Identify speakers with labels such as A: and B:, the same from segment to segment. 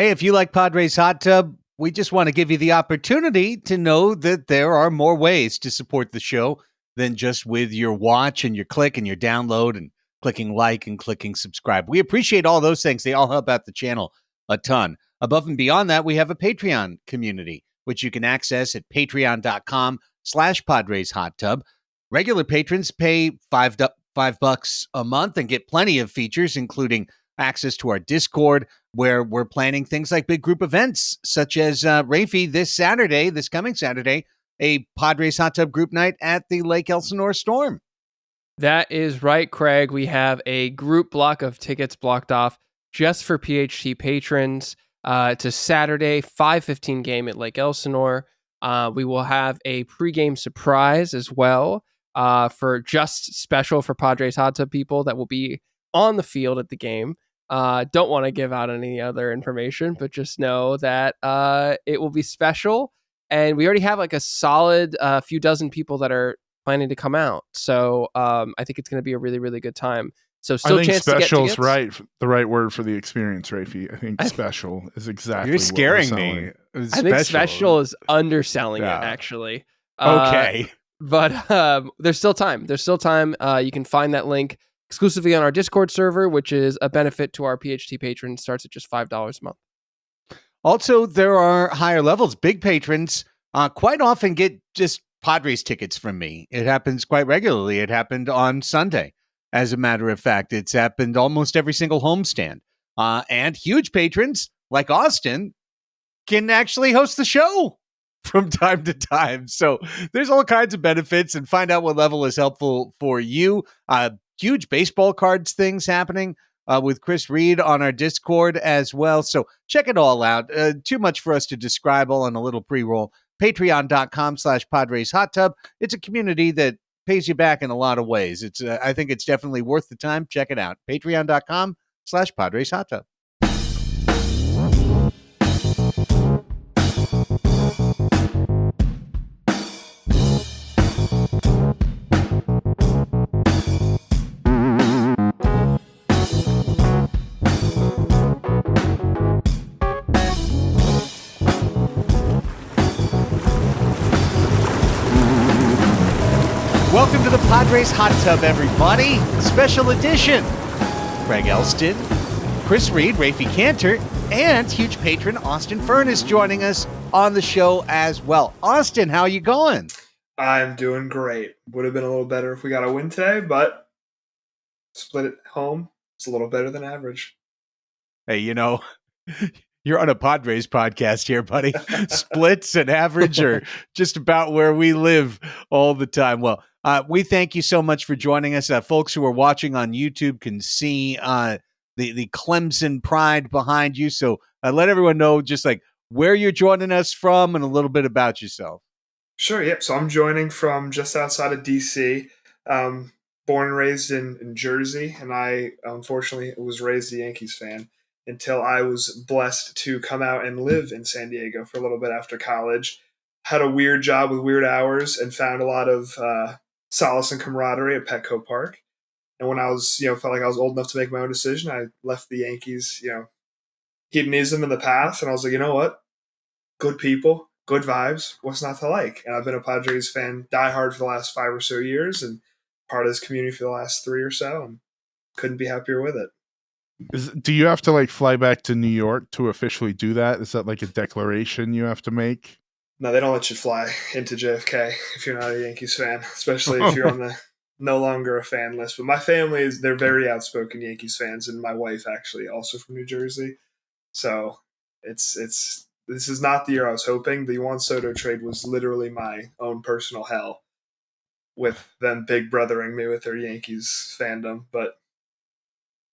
A: Hey, if you like Padres Hot Tub, we just want to give you the opportunity to know that there are more ways to support the show than just with your watch and your click and your download and clicking like and clicking subscribe. We appreciate all those things. They all help out the channel a ton. Above and beyond that, we have a Patreon community, which you can access at patreon.com/Padres Hot Tub. Regular patrons pay $5 a month and get plenty of features, including access to our Discord, where we're planning things like big group events, such as Raphie this coming Saturday, a Padres Hot Tub group night at the Lake Elsinore Storm.
B: That is right, Craig. We have a group block of tickets blocked off just for PHT patrons. It's a Saturday 5:15 game at Lake Elsinore. We will have a pregame surprise as well for just special for Padres Hot Tub people that will be on the field at the game. Don't want to give out any other information, but just know that it will be special. And we already have like a solid few dozen people that are planning to come out. So I think it's going to be a really, really good time. So still
C: I think
B: chance to get
C: special's
B: tickets.
C: the right word for the experience, Raphie. I think special is exactly
A: You're
C: what
A: scaring
C: we're
A: me.
C: selling.
B: I think special is underselling it, actually.
A: Okay.
B: But there's still time. You can find that link exclusively on our Discord server, which is a benefit to our PHT patrons. Starts at just $5 a month.
A: Also, there are higher levels. Big patrons quite often get just Padres tickets from me. It happens quite regularly. It happened on Sunday. As a matter of fact, it's happened almost every single homestand. And huge patrons like Austin can actually host the show from time to time. So there's all kinds of benefits, and find out what level is helpful for you. Huge baseball cards things happening with Chris Reed on our Discord as well. So check it all out. Too much for us to describe all in a little pre-roll. Patreon.com/Padres Hot Tub. It's a community that pays you back in a lot of ways. I think it's definitely worth the time. Check it out. Patreon.com/Padres Hot Tub. Welcome to the Padres Hot Tub, everybody. Special edition. Craig Elsten, Chris Reed, Raphie Cantor, and huge patron Austin Fern is joining us on the show as well. Austin, how you going?
D: I'm doing great. Would have been a little better if we got a win today, but split at home. It's a little better than average.
A: Hey, you're on a Padres podcast here, buddy. Splits and average are just about where we live all the time. Well, we thank you so much for joining us. Folks who are watching on YouTube can see the Clemson pride behind you. So let everyone know just like where you're joining us from and a little bit about yourself.
D: Sure, yep. So I'm joining from just outside of D.C., born and raised in Jersey, and I unfortunately was raised a Yankees fan until I was blessed to come out and live in San Diego for a little bit after college. Had a weird job with weird hours and found a lot of solace and camaraderie at Petco Park. And when I was, felt like I was old enough to make my own decision, I left the Yankees, hedonism in the past. And I was like, you know what? Good people, good vibes. What's not to like? And I've been a Padres fan diehard for the last 5 or so years and part of this community for the last 3 or so. And couldn't be happier with it.
C: Do you have to fly back to New York to officially do that? Is that like a declaration you have to make?
D: No, they don't let you fly into JFK if you're not a Yankees fan, especially if you're on the no longer a fan list. But my family they're very outspoken Yankees fans, and my wife actually also from New Jersey. So this is not the year I was hoping. The Juan Soto trade was literally my own personal hell with them big brothering me with their Yankees fandom. But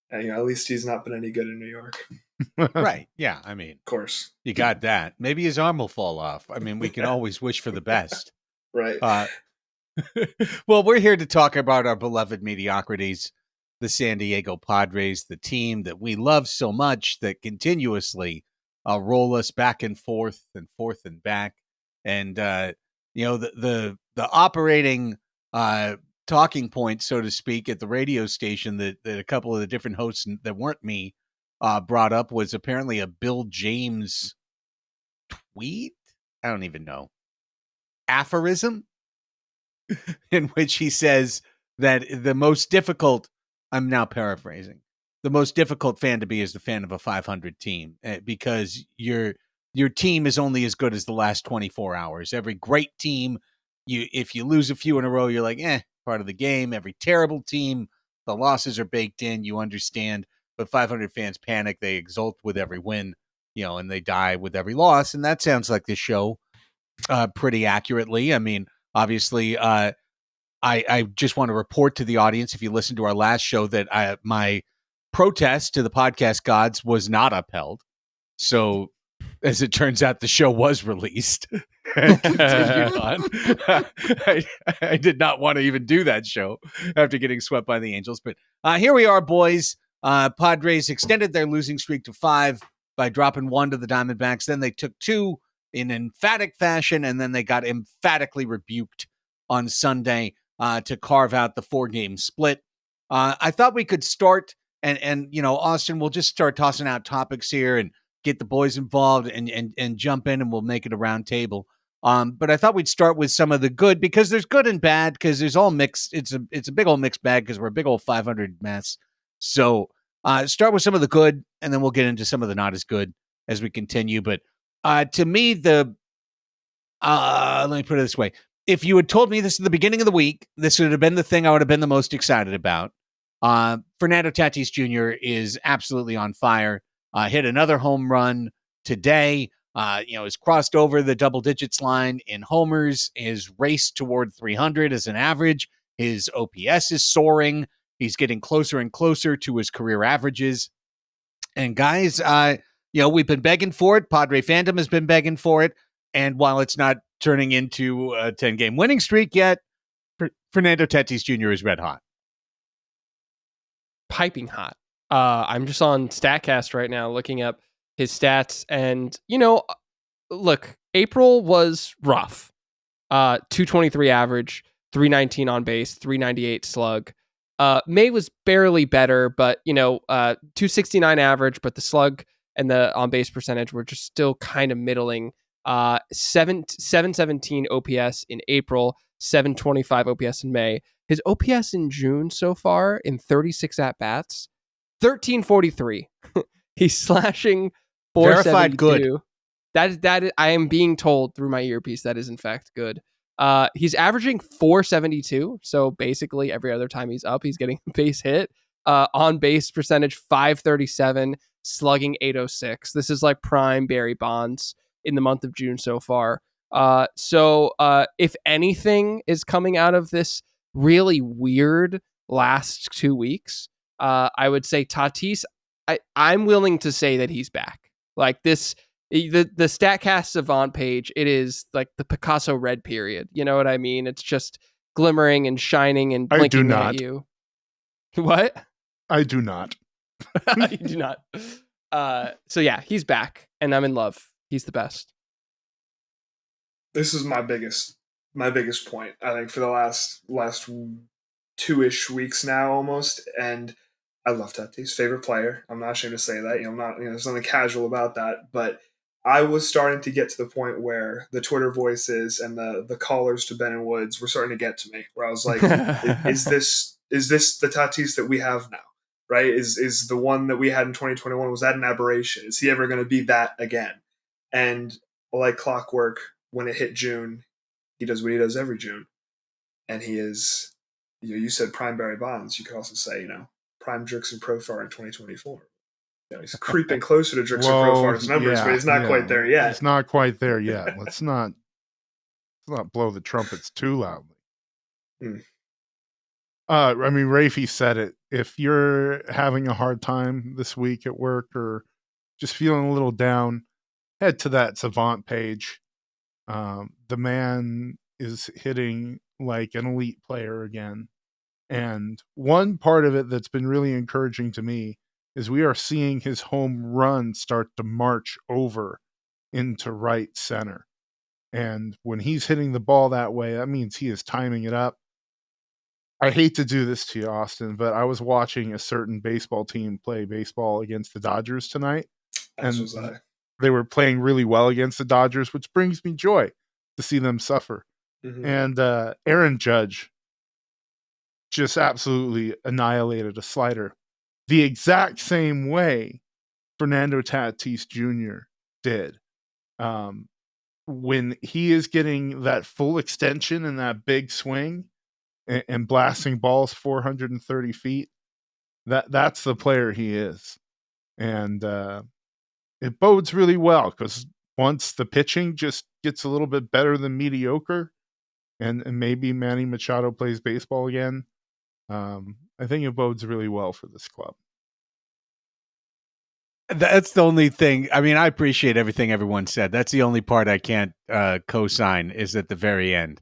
D: at least he's not been any good in New York.
A: Right. Yeah. I mean,
D: of course.
A: You got that. Maybe his arm will fall off. I mean, we can always wish for the best.
D: Right.
A: Well, we're here to talk about our beloved mediocrities, the San Diego Padres, the team that we love so much that continuously roll us back and forth and back. And, the operating talking point, so to speak, at the radio station that a couple of the different hosts that weren't me brought up was apparently a Bill James tweet. I don't even know. Aphorism in which he says that the most difficult, I'm now paraphrasing, the most difficult fan to be is the fan of a 500 team because your team is only as good as the last 24 hours. Every great team, if you lose a few in a row, you're like, part of the game. Every terrible team, the losses are baked in. You understand. But 500 fans panic. They exult with every win, and they die with every loss. And that sounds like this show pretty accurately. I mean, obviously, I just want to report to the audience, if you listened to our last show, that my protest to the podcast gods was not upheld. So, as it turns out, the show was released and continued on. I did not want to even do that show after getting swept by the Angels. But here we are, boys. Padres extended their losing streak to 5 by dropping 1 to the Diamondbacks. Then they took 2 in emphatic fashion, and then they got emphatically rebuked on Sunday to carve out the 4-game split. I thought we could start, and Austin, we'll just start tossing out topics here and get the boys involved and jump in, and we'll make it a round table. But I thought we'd start with some of the good, because there's good and bad, because there's all mixed. It's a big old mixed bag, because we're a big old 500 mess. So start with some of the good, and then we'll get into some of the not as good as we continue. But to me, let me put it this way. If you had told me this at the beginning of the week, this would have been the thing I would have been the most excited about. Fernando Tatis Jr. is absolutely on fire. Hit another home run today. Has crossed over the double digits line in homers, is raced toward 300 as an average. His OPS is soaring. He's getting closer and closer to his career averages. And guys, we've been begging for it. Padre fandom has been begging for it. And while it's not turning into a 10-game winning streak yet, Fernando Tatis Jr. is red hot.
B: Piping hot. I'm just on StatCast right now looking up his stats, and look, April was rough. 223 average, 319 on base, 398 slug. May was barely better, but 269 average, but the slug and the on base percentage were just still kind of middling. 717 OPS in April, 725 OPS in May. His OPS in June so far in 36 at bats, 1343. He's slashing 472.
A: Verified good.
B: That I am being told through my earpiece that is in fact good. He's averaging 472, so basically every other time he's up, he's getting a base hit. On base percentage 537, slugging 806. This is like prime Barry Bonds in the month of June so far. So if anything is coming out of this really weird last 2 weeks, I would say Tatis, I'm willing to say that he's back. Like this, the StatCast Savant page, it is like the Picasso red period. You know what I mean? It's just glimmering and shining and blinking at you. What?
C: I do not.
B: You do not. So yeah, he's back, and I'm in love. He's the best.
D: This is my biggest point, I think, for the last 2-ish weeks now almost, and I love Tatis, favorite player. I'm not ashamed to say that. I'm not. There's nothing casual about that. But I was starting to get to the point where the Twitter voices and the callers to Ben and Woods were starting to get to me, where I was like, "Is this the Tatis that we have now? Right? Is the one that we had in 2021, was that an aberration? Is he ever going to be that again?" And like clockwork, when it hit June, he does what he does every June, and he is. You said prime Barry Bonds. You could also say, prime Jurickson Profar in 2024. He's creeping closer to Jurickson Profar's numbers, but he's not quite there yet.
C: He's not quite there yet. Let's not blow the trumpets too loudly. Raphie said it. If you're having a hard time this week at work or just feeling a little down, head to that Savant page. The man is hitting like an elite player again. And one part of it that's been really encouraging to me is we are seeing his home run start to march over into right center. And when he's hitting the ball that way, that means he is timing it up. I hate to do this to you, Austin, but I was watching a certain baseball team play baseball against the Dodgers tonight,
D: As
C: and
D: was I.
C: they were playing really well against the Dodgers, which brings me joy to see them suffer.
D: Mhm.
C: And Aaron Judge just absolutely annihilated a slider the exact same way Fernando Tatis Jr. did. When he is getting that full extension and that big swing and blasting balls 430 feet, that's the player he is. And it bodes really well because once the pitching just gets a little bit better than mediocre, and maybe Manny Machado plays baseball again, I think it bodes really well for this club.
A: That's the only thing. I mean, I appreciate everything everyone said. That's the only part I can't co-sign is at the very end,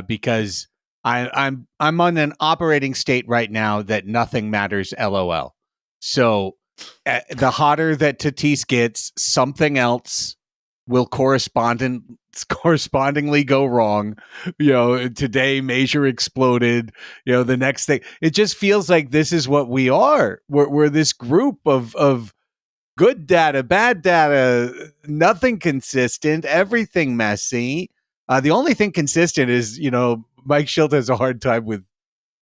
A: because I'm on an operating state right now that nothing matters. LOL. So the hotter that Tatis gets, something else will correspondingly go wrong. Today Major exploded. The next thing, it just feels like this is what we are. We're this group of good data, bad data, nothing consistent, everything messy. The only thing consistent is, Mike Schilt has a hard time with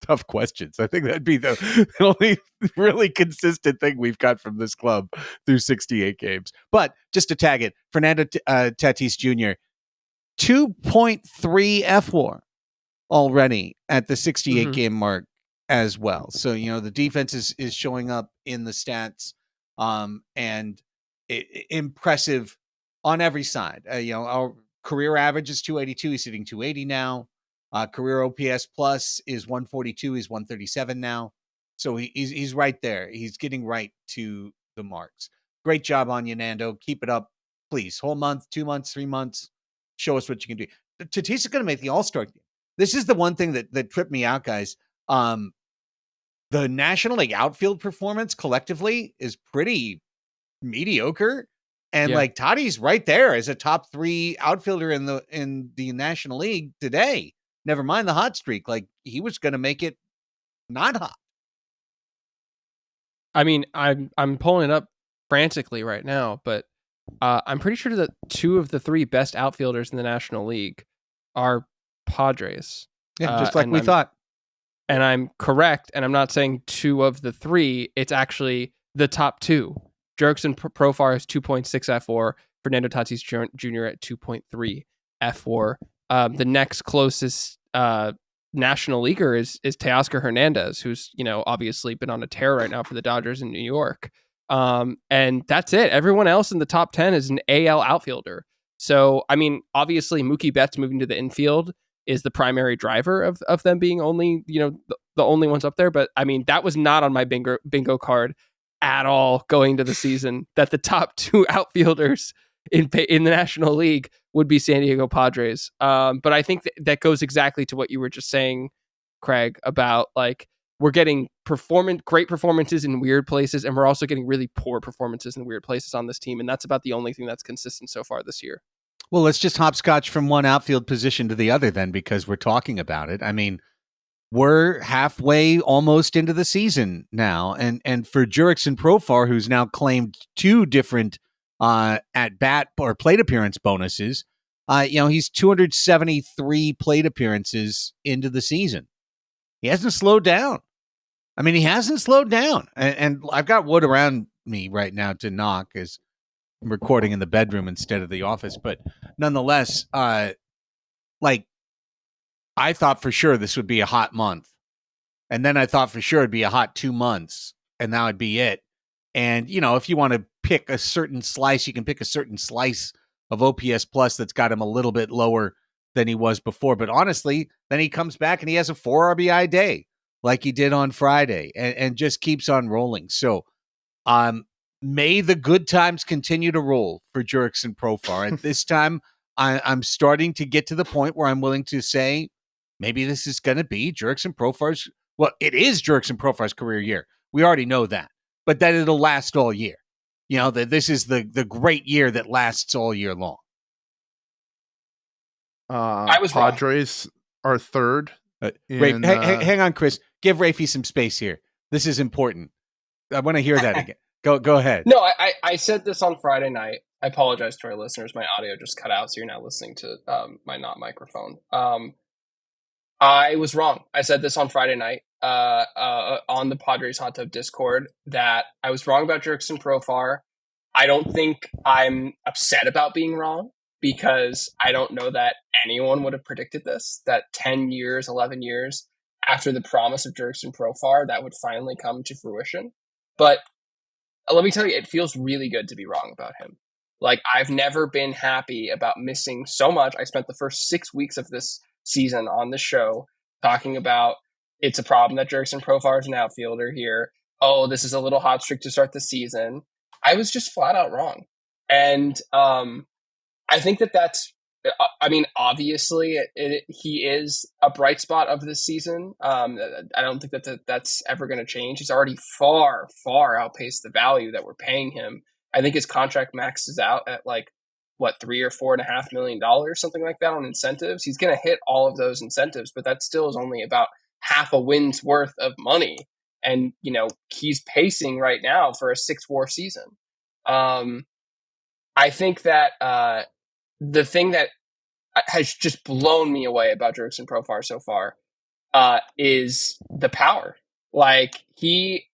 A: tough questions. I think that'd be the only really consistent thing we've got from this club through 68 games. But just to tag it, Fernando Tatis Jr., 2.3 F-WAR already at the 68 game mark as well. So, the defense is showing up in the stats. And impressive on every side. Our career average is 282. He's hitting 280 now. Career OPS plus is 142. He's 137 now. So he's right there. He's getting right to the marks. Great job on you, Nando. Keep it up, please. Whole month, 2 months, 3 months. Show us what you can do. Tatis is going to make the All-Star game. This is the one thing that tripped me out, guys. The National League outfield performance collectively is pretty mediocre. And Tatis right there as a top 3 outfielder in the National League today. Never mind the hot streak. He was going to make it not hot.
B: I mean, I'm pulling it up frantically right now, but I'm pretty sure that 2 of the 3 best outfielders in the National League are Padres.
A: Yeah, just like we thought.
B: And I'm correct, and I'm not saying 2 of the 3. It's actually the top 2. Jurickson Profar is 2.6 F-WAR. Fernando Tatis Jr. at 2.3 F-WAR. The next closest National Leaguer is Teoscar Hernandez, who's obviously been on a tear right now for the Dodgers in New York. And that's it. Everyone else in the top 10 is an AL outfielder. So, I mean, obviously Mookie Betts moving to the infield is the primary driver of them being only, the only ones up there. But I mean, that was not on my bingo card at all going to the season, that the top 2 outfielders in the National League would be San Diego Padres. But I think that goes exactly to what you were just saying, Craig, about we're getting great performances in weird places, and we're also getting really poor performances in weird places on this team. And that's about the only thing that's consistent so far this year.
A: Well, let's just hopscotch from one outfield position to the other then, because we're talking about it. I mean, we're halfway almost into the season now. And for Jurickson Profar, who's now claimed 2 different at bat or plate appearance bonuses, he's 273 plate appearances into the season. He hasn't slowed down. I mean, he hasn't slowed down. And I've got wood around me right now to knock as I'm recording in the bedroom instead of the office. But nonetheless, I thought for sure this would be a hot month. And then I thought for sure it'd be a hot 2 months. And that would be it. And, if you want to pick a certain slice, you can pick a certain slice of OPS plus that's got him a little bit lower than he was before. But honestly, then he comes back and he has a 4 RBI day like he did on Friday and just keeps on rolling. So may the good times continue to roll for Jurickson Profar. At this time, I'm starting to get to the point where I'm willing to say maybe this is going to be Jurickson Profar's. Well, it is Jurickson Profar's career year. We already know that. But that it'll last all year. That this is the great year that lasts all year long.
B: I was
C: Padres are 3rd
A: Hang on, Chris. Give Raphie some space here. This is important. I want to hear that again. Go ahead.
B: No, I said this on Friday night. I apologize to our listeners. My audio just cut out, so you're now listening to my not microphone. I was wrong. I said this on Friday night on the Padres Hot Tub Discord that I was wrong about Jurickson Profar. I don't think I'm upset about being wrong because I don't know that anyone would have predicted this, that 10 years, 11 years after the promise of Jurickson Profar, that would finally come to fruition. But let me tell you, it feels really good to be wrong about him. Like, I've never been happy about missing so much. I spent the first 6 weeks of this season on the show talking about it's a problem that Jurickson Profar is an outfielder here. Oh, this is a little hot streak to start the season. I was just flat out wrong. And I think that's, I mean, obviously he is a bright spot of this season. I don't think that's ever going to change. He's already far, far outpaced the value that we're paying him. I think his contract maxes out at like, what, $3 or $4.5 million, something like that on incentives. He's going to hit all of those incentives, but that still is only about half a win's worth of money. And, you know, he's pacing right now for a 6-WAR season. I think that the thing that has just blown me away about Jurickson Profar so far is the power. Like, he,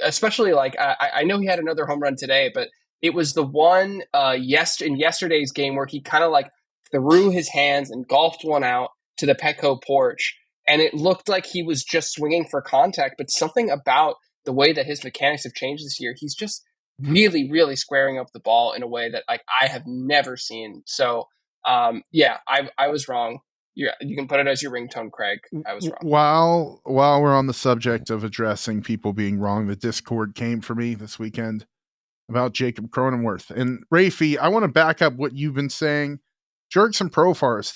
B: especially like, I know he had another home run today, but it was the one in yesterday's game where he kind of like threw his hands and golfed one out to the Petco porch. And it looked like he was just swinging for contact, but something about the way that his mechanics have changed this year, he's just really, really squaring up the ball in a way that like I have never seen. So, yeah, I was wrong. You can put it as your ringtone, Craig. I was wrong.
C: While we're on the subject of addressing people being wrong, the Discord came for me this weekend about Jacob Cronenworth. And Raphie, I want to back up what you've been saying. Jurickson Profar is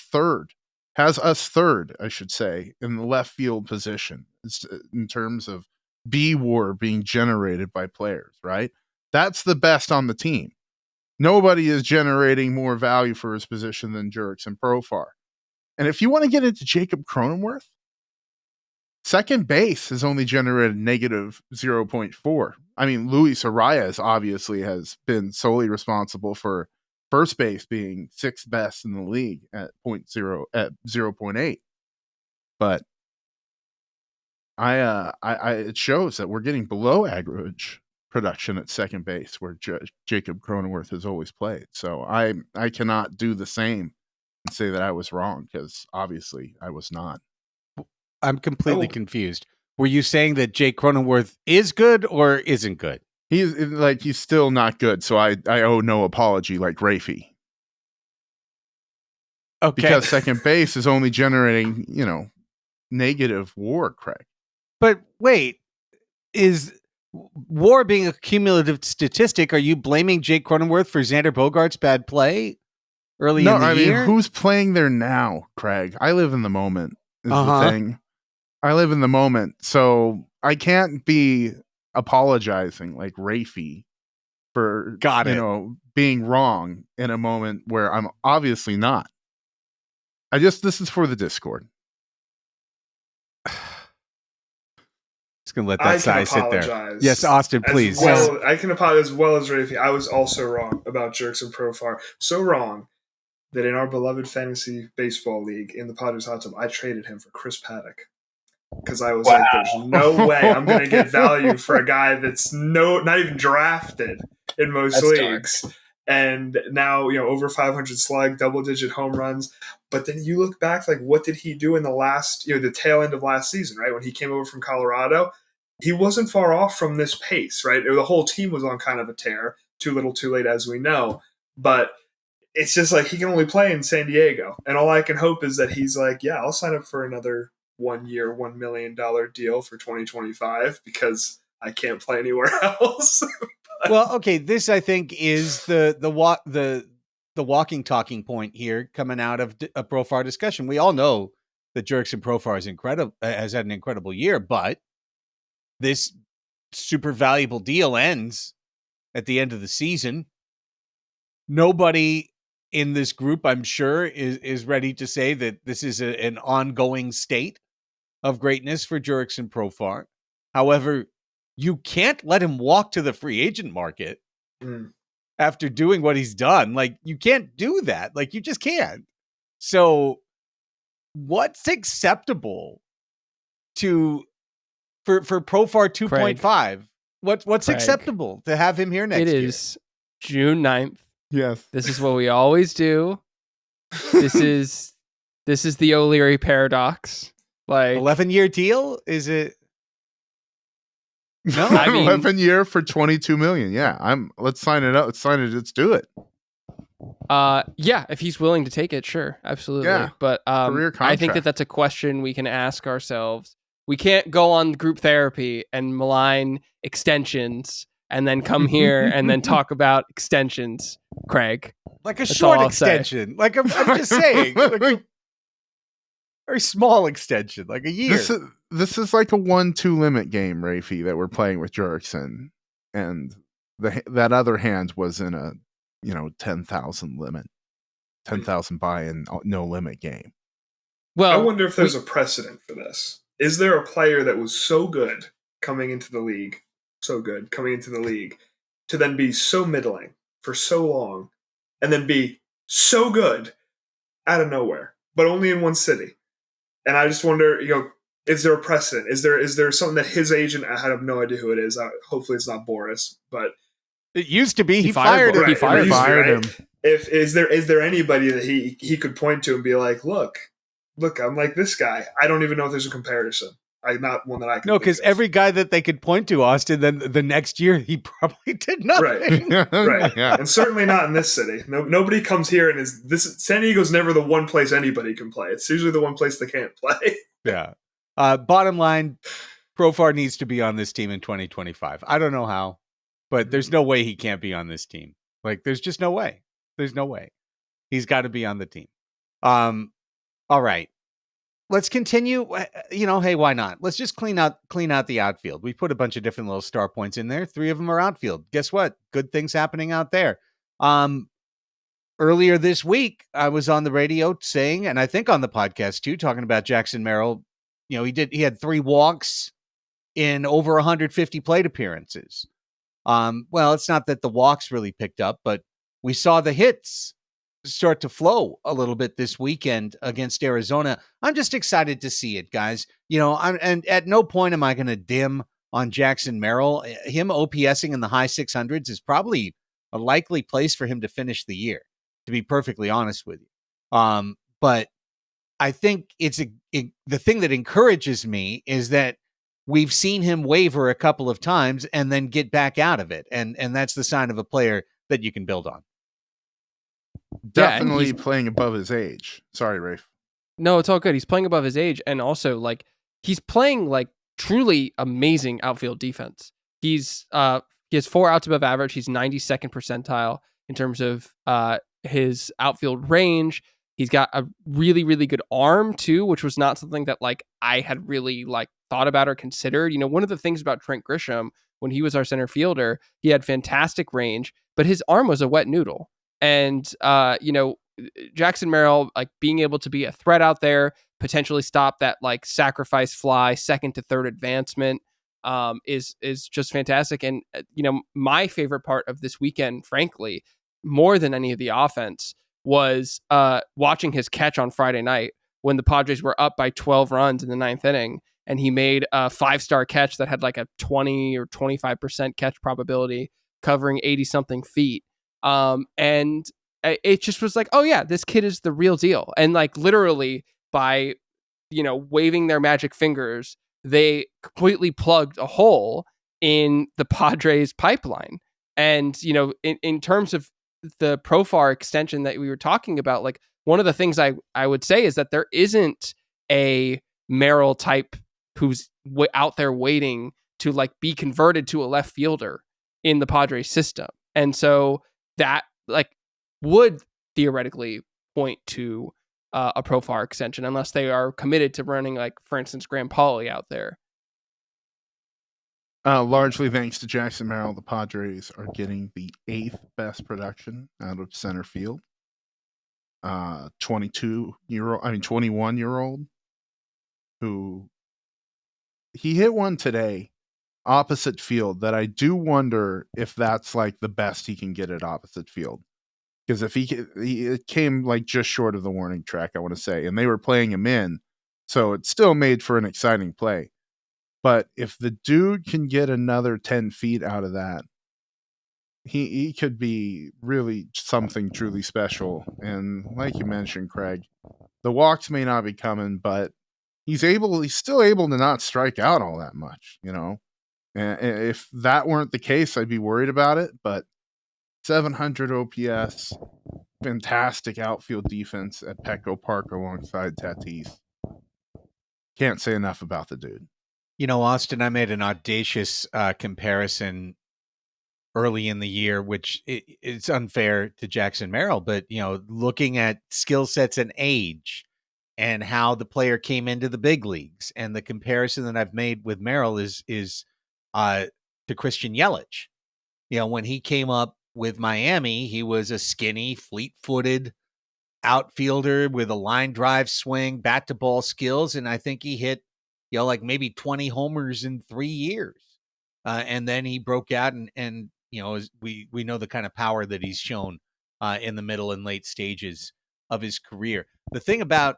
C: has us third, I should say, in the left field position in terms of B-WAR being generated by players, right? That's the best on the team. Nobody is generating more value for his position than Jurickson Profar. And if you want to get into Jacob Cronenworth, second base has only generated negative 0.4. I mean, Luis Arias obviously has been solely responsible for first base being sixth best in the league at 0.8. But it shows that we're getting below average production at second base where Jacob Cronenworth has always played. So I cannot do the same and say that I was wrong, because obviously I was not.
A: I'm completely confused. Were you saying that Jake Cronenworth is good or isn't good?
C: He's still not good, so I owe no apology like Raphie. Okay. Because second base is only generating, negative WAR, Craig.
A: But wait, is WAR being a cumulative statistic? Are you blaming Jake Cronenworth for Xander Bogaerts' bad play early in the year?
C: I mean, who's playing there now, Craig? I live in the moment is the thing. I live in the moment, so I can't be apologizing like Raphie for being wrong in a moment where I'm obviously not. This is for the Discord.
A: Just gonna let that sigh sit there. Yes, Austin, please.
D: I can apologize as well as Raphie. I was also wrong about Jurickson Profar. So wrong that in our beloved fantasy baseball league in the Padres Hot Tub, I traded him for Chris Paddock. Because I was like, there's no way I'm going to get value for a guy that's not even drafted in most leagues. Dark. And now, over 500 slug, double-digit home runs. But then you look back, like, what did he do in the last, the tail end of last season, right? When he came over from Colorado, he wasn't far off from this pace, right? The whole team was on kind of a tear. Too little, too late, as we know. But it's just like he can only play in San Diego. And all I can hope is that he's like, yeah, I'll sign up for another 1 year, $1 million deal for 2025 because I can't play anywhere else.
A: Well, okay, this I think is the walking talking point here coming out of a Profar discussion. We all know that Jurickson Profar is incredible, has had an incredible year, but this super valuable deal ends at the end of the season. Nobody in this group, I'm sure, is ready to say that this is an ongoing state of greatness for Jurickson Profar. However, you can't let him walk to the free agent market after doing what he's done. Like, you can't do that. Like, you just can't. So what's acceptable for Profar 2.5? What's
B: Craig,
A: acceptable to have him here next year?
B: It is June 9th.
C: Yes.
B: This is what we always do. This is the O'Leary paradox. Like
A: 11-year deal? Is it? No,
B: I mean,
C: 11-year for $22 million. Yeah, let's sign it up. Let's sign it. Let's do it.
B: Yeah, if he's willing to take it, sure, absolutely.
C: Yeah,
B: but
C: career
B: I think
C: contract.
B: that's a question we can ask ourselves. We can't go on group therapy and malign extensions and then come here and then talk about extensions, Craig.
A: like a short extension. Like I'm just saying, like a very small extension, like a year.
C: This is like a 1-2 limit game, Raphie, that we're playing with Jurickson, and that other hand was in a 10,000 limit, 10,000 buy-in, no limit game.
B: Well,
D: I wonder if there's a precedent for this. Is there a player that was so good coming into the league, to then be so middling for so long, and then be so good out of nowhere, but only in one city? And I just wonder, is there a precedent? Is there something that his agent? I have no idea who it is. Hopefully, it's not Boris, but
A: it used to be. He
B: fired
A: him.
B: He fired
C: him.
D: Is there anybody that he could point to and be like, look, I'm like this guy. I don't even know if there's a comparison. Not one that I can.
A: No, because every guy that they could point to, Austin, then the next year he probably did nothing.
D: Right.
C: Yeah.
D: And certainly not in this city. Nobody comes here and San Diego's never the one place anybody can play. It's usually the one place they can't play.
A: Yeah. Bottom line, Profar needs to be on this team in 2025. I don't know how, but there's no way he can't be on this team. Like, there's just no way. There's no way. He's got to be on the team. All right. Let's continue. Hey, why not? Let's just clean out the outfield. We put a bunch of different little star points in there. 3 of them are outfield. Guess what? Good things happening out there. Earlier this week, I was on the radio saying, and I think on the podcast too, talking about Jackson Merrill. He had 3 walks in over 150 plate appearances. Well, it's not that the walks really picked up, but we saw the hits start to flow a little bit this weekend against Arizona. I'm just excited to see it, guys. And at no point am I going to dim on Jackson Merrill. Him OPSing in the high 600s is probably a likely place for him to finish the year, to be perfectly honest with you. But I think the thing that encourages me is that we've seen him waver a couple of times and then get back out of it. And that's the sign of a player that you can build on.
C: Definitely playing above his age. Sorry, Rafe.
B: No, it's all good. He's playing above his age, and also like he's playing like truly amazing outfield defense. He has 4 outs above average. He's 92nd percentile in terms of his outfield range. He's got a really, really good arm too, which was not something that like I had really like thought about or considered. One of the things about Trent Grisham when he was our center fielder, he had fantastic range, but his arm was a wet noodle. And, Jackson Merrill, like being able to be a threat out there, potentially stop that like sacrifice fly, second to third advancement, is just fantastic. And, my favorite part of this weekend, frankly, more than any of the offense, was watching his catch on Friday night when the Padres were up by 12 runs in the 9th inning. And he made a 5-star catch that had like a 20 or 25% catch probability, covering 80 something feet. And it just was like, oh yeah, this kid is the real deal. And like literally by, waving their magic fingers, they completely plugged a hole in the Padres pipeline. And, in terms of the Profar extension that we were talking about, like one of the things I would say is that there isn't a Merrill type who's out there waiting to like be converted to a left fielder in the Padres system. And so that like would theoretically point to a Profar extension, unless they are committed to running like, for instance, Graham Pauley out there.
C: Largely thanks to Jackson Merrill, the Padres are getting the 8th best production out of center field. 21-year-old who he hit one today opposite field that I do wonder if that's like the best he can get at opposite field. Because if it came like just short of the warning track, I want to say, and they were playing him in, so it still made for an exciting play. But if the dude can get another 10 feet out of that, he could be really something truly special. And like you mentioned, Craig, the walks may not be coming, but he's still able to not strike out all that much, you know. And if that weren't the case, I'd be worried about it. But 700 OPS, fantastic outfield defense at Petco Park alongside Tatis. Can't say enough about the dude.
A: You know, Austin, I made an audacious comparison early in the year, which it's unfair to Jackson Merrill, but, you know, looking at skill sets and age and how the player came into the big leagues, and the comparison that I've made with Merrill is to Christian Yelich. You know, when he came up with Miami, he was a skinny, fleet-footed outfielder with a line drive swing, bat to ball skills, and I think he hit, you know, like maybe 20 homers in 3 years. And then he broke out and you know, we know the kind of power that he's shown in the middle and late stages of his career. The thing about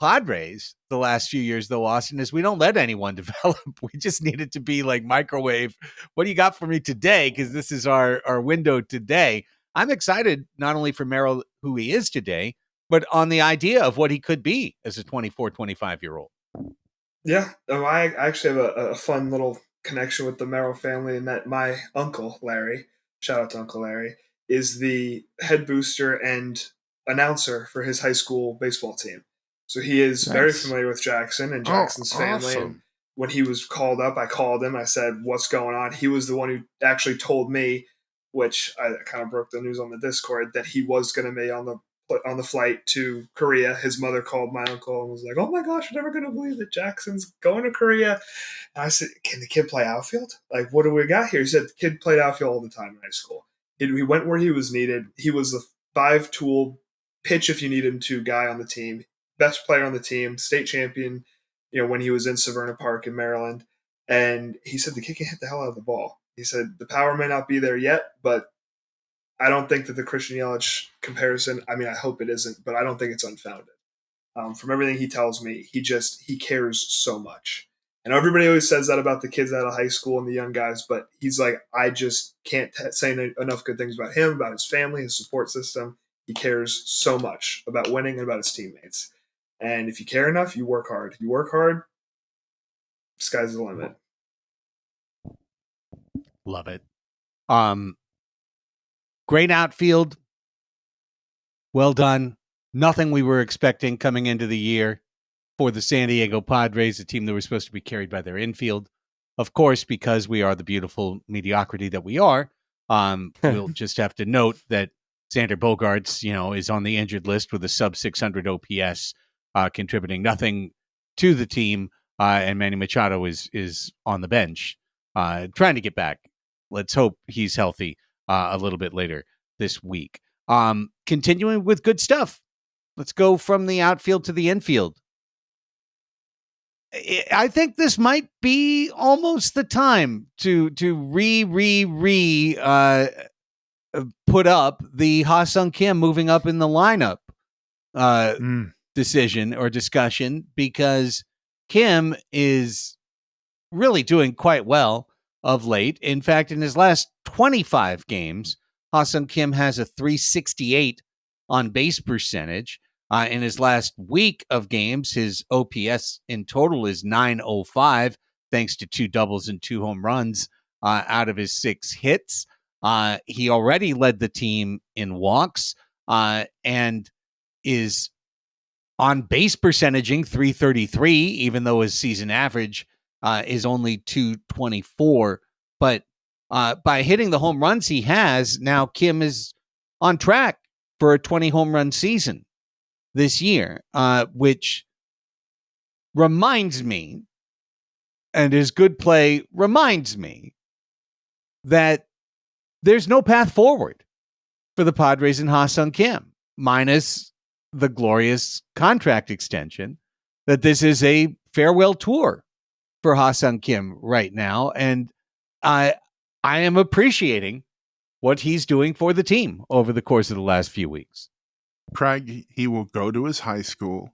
A: Padres the last few years, though, Austin, is we don't let anyone develop. We just need it to be like microwave. What do you got for me today? Because this is our window today. I'm excited not only for Merrill, who he is today, but on the idea of what he could be as a 24, 25-year-old.
D: Yeah, I actually have a fun little connection with the Merrill family in that my uncle, Larry, shout out to Uncle Larry, is the head booster and announcer for his high school baseball team. So he is very familiar with Jackson and Jackson's family.
C: Awesome.
D: And when he was called up, I called him. I said, "What's going on?" He was the one who actually told me, which I kind of broke the news on the Discord, that he was going to be on the flight to Korea. His mother called my uncle and was like, "Oh my gosh, you're never going to believe that Jackson's going to Korea." And I said, "Can the kid play outfield? Like, what do we got here?" He said, "The kid played outfield all the time in high school. He went where he was needed. He was the 5-tool pitch if you need him to guy on the team. Best player on the team, state champion, you know, when he was in Severna Park in Maryland." And he said the kid can hit the hell out of the ball. He said the power may not be there yet, but I don't think that the Christian Yelich comparison, I mean, I hope it isn't, but I don't think it's unfounded. From everything he tells me, he cares so much. And everybody always says that about the kids out of high school and the young guys, but he's like, I just can't say enough good things about him, about his family, his support system. He cares so much about winning and about his teammates. And if you care enough, you work hard. You work hard, sky's the limit.
A: Love it. Great outfield. Well done. Nothing we were expecting coming into the year for the San Diego Padres, a team that was supposed to be carried by their infield. Of course, because we are the beautiful mediocrity that we are, we'll just have to note that Xander Bogaerts, you know, is on the injured list with a sub 600 OPS, contributing nothing to the team, and Manny Machado is on the bench, trying to get back. Let's hope he's healthy a little bit later this week. Continuing with good stuff. Let's go from the outfield to the infield. I think this might be almost the time to put up the Ha-Sung Kim moving up in the lineup decision or discussion, because Kim is really doing quite well of late. In fact, in his last 25 games, Ha-Sung Kim has a 368 on base percentage. In his last week of games, his OPS in total is 905, thanks to 2 doubles and 2 home runs out of his 6 hits. He already led the team in walks and is on base percentaging 333, even though his season average is only 224. But by hitting the home runs he has, now Kim is on track for a 20 home run season this year, which reminds me, and his good play reminds me, that there's no path forward for the Padres and Ha-Sung Kim, minus the glorious contract extension, that this is a farewell tour for Ha-Sung Kim right now, and I am appreciating what he's doing for the team over the course of the last few weeks.
C: Craig, he will go to his high school.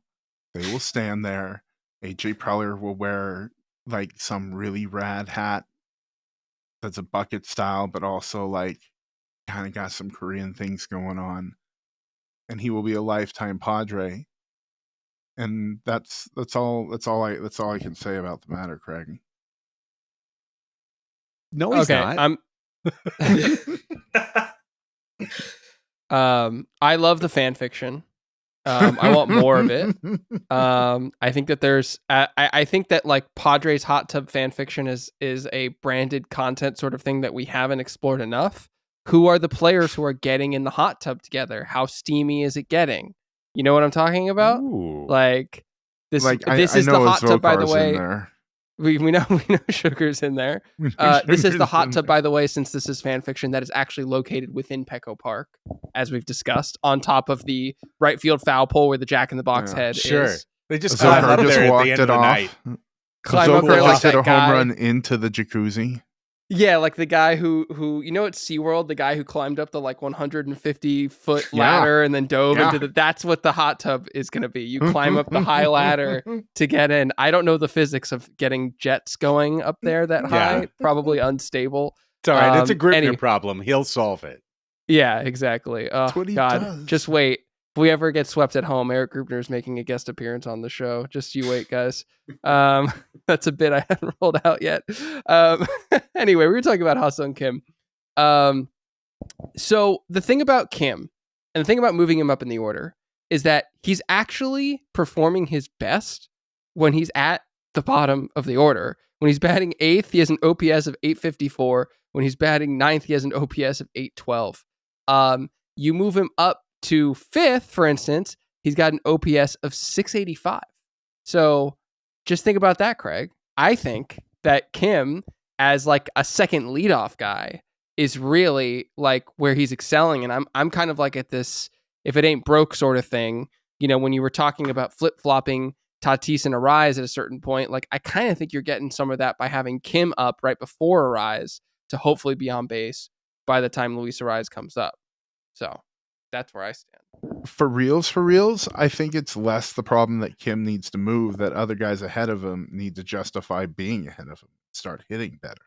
C: They will stand there. AJ Preller will wear like some really rad hat that's a bucket style, but also like kind of got some Korean things going on. And he will be a lifetime Padre. And that's all I can say about the matter, Craig.
A: No, he's not.
B: I love the fan fiction. I want more of it. I think that there's, I think that like Padres hot tub fan fiction is a branded content sort of thing that we haven't explored enough. Who are the players who are getting in the hot tub together? How steamy is it getting? You know what I'm talking about?
A: Ooh.
B: Like this.
C: Like,
B: this
C: I
B: is the
C: know
B: hot tub, by the
C: Zvokar's
B: way.
C: in there.
B: We know Sugar's in there. This is the hot tub, by the way, since this is fan fiction, that is actually located within Petco Park, as we've discussed, on top of the right field foul pole where the Jack in the Box head is.
A: They just climb up
C: Zokar
A: there
C: just
A: at
C: walked
A: the end
C: it
A: of the
C: off.
A: night.
B: Climb up there
C: Zokar
B: like
C: just hit
B: that
C: a
B: guy.
C: home run into the jacuzzi.
B: Yeah, like the guy who you know at SeaWorld, the guy who climbed up the like 150-foot ladder and then dove into the, that's what the hot tub is going to be. You climb up the high ladder to get in. I don't know the physics of getting jets going up there that high, probably unstable.
A: It's all right. It's a Gripner problem. He'll solve it.
B: Yeah, exactly. Oh,
C: That's what he
B: God.
C: does.
B: Just wait. If we ever get swept at home, Eric Grubner is making a guest appearance on the show. Just you wait, guys. That's a bit I haven't rolled out yet. Anyway, we were talking about Ha-Sung Kim. So the thing about Kim and the thing about moving him up in the order is that he's actually performing his best when he's at the bottom of the order. When he's batting 8th, he has an OPS of 854. When he's batting 9th, he has an OPS of 812. You move him up to 5th, for instance, he's got an OPS of 685. So just think about that, Craig. I think that Kim, as like a second leadoff guy, is really like where he's excelling. And I'm kind of like at this, if it ain't broke sort of thing, you know, when you were talking about flip-flopping Tatis and Arise at a certain point, like I kind of think you're getting some of that by having Kim up right before Arise to hopefully be on base by the time Luis Arise comes up. So that's where I stand.
C: For reals, I think it's less the problem that Kim needs to move, that other guys ahead of him need to justify being ahead of him, start hitting better.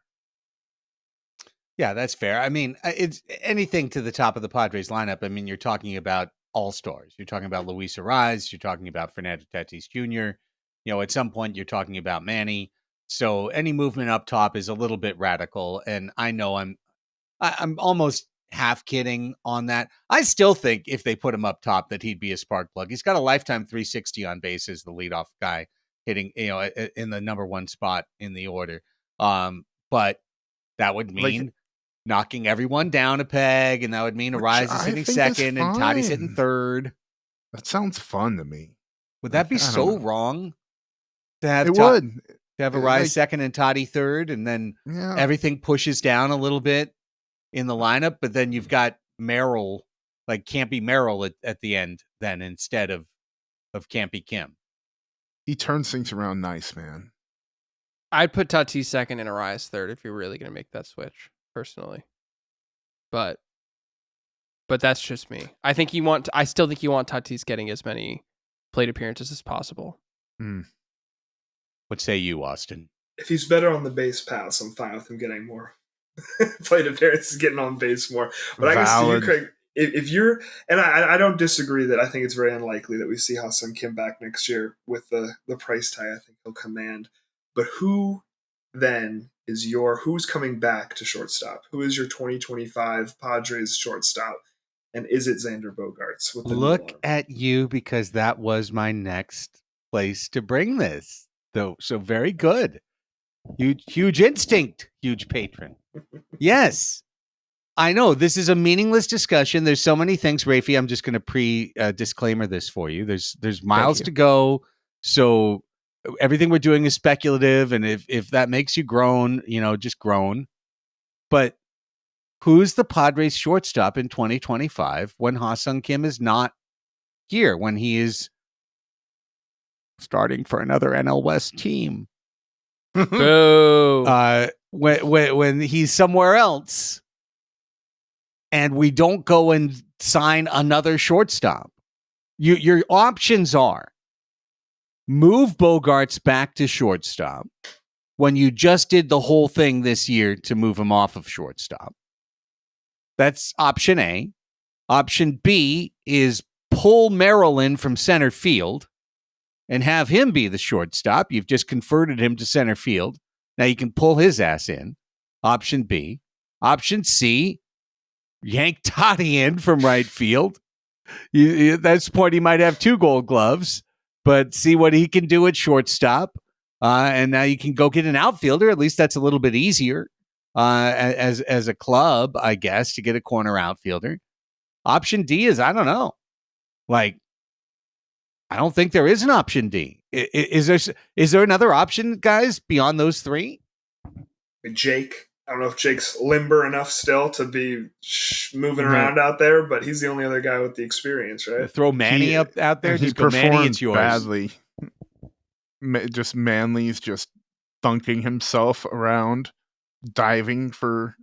A: Yeah, that's fair. I mean, it's anything to the top of the Padres lineup. I mean, you're talking about all-stars. You're talking about Luis Arise. You're talking about Fernando Tatis Jr. You know, at some point you're talking about Manny. So any movement up top is a little bit radical. And I know I'm almost half kidding on that. I still think if they put him up top that he'd be a spark plug. He's got a lifetime 360 on base as the leadoff guy, hitting, you know, in the number one spot in the order. But that would mean knocking everyone down a peg, and that would mean Arise is hitting second and Toddy's hitting third.
C: That sounds fun to me.
A: Would that be so wrong to have
C: to
A: have Arise second and Toddy third, and then everything pushes down a little bit in the lineup, but then you've got Merrill, like Campy Merrill at the end then instead of Campy Kim.
C: He turns things around nice, man.
B: I'd put Tatis second and Arise third if you're really going to make that switch, personally. But that's just me. I still think you want Tatis getting as many plate appearances as possible.
A: What say you, Austin?
D: If he's better on the base paths, I'm fine with him getting more plate appearances, getting on base more. But I guess to you, Craig, if you're, and I don't disagree that I think it's very unlikely that we see Ha-Sung Kim back next year with the price tag I think he'll command. But who then is who's coming back to shortstop? Who is your 2025 Padres shortstop? And is it Xander Bogaerts?
A: Look at you, because that was my next place to bring this. So very good. Huge instinct, huge patron. Yes. I know this is a meaningless discussion. There's so many things, Raphie. I'm just going to disclaimer this for you. There's miles to go. So everything we're doing is speculative. And if that makes you groan, just groan. But who's the Padres shortstop in 2025 when Ha-Sung Kim is not here, when he is starting for another NL West team?
B: Boo.
A: When he's somewhere else, and we don't go and sign another shortstop. Your options are move Bogarts back to shortstop when you just did the whole thing this year to move him off of shortstop. That's option A. Option B is pull Merrill in from center field and have him be the shortstop. You've just converted him to center field. Now you can pull his ass in. Option B. Option C, yank Toddy in from right field. At this point, he might have 2 Gold Gloves, but see what he can do at shortstop. And now you can go get an outfielder. At least that's a little bit easier as a club, I guess, to get a corner outfielder. Option D is, I don't know. Like, I don't think there is an option D. Is there another option, guys, beyond those 3?
D: Jake. I don't know if Jake's limber enough still to be moving around out there, but he's the only other guy with the experience, right?
A: Throw Manny out there.
C: He
A: just go, Manny, it's yours.
C: Badly. Just Manly's just thunking himself around, diving for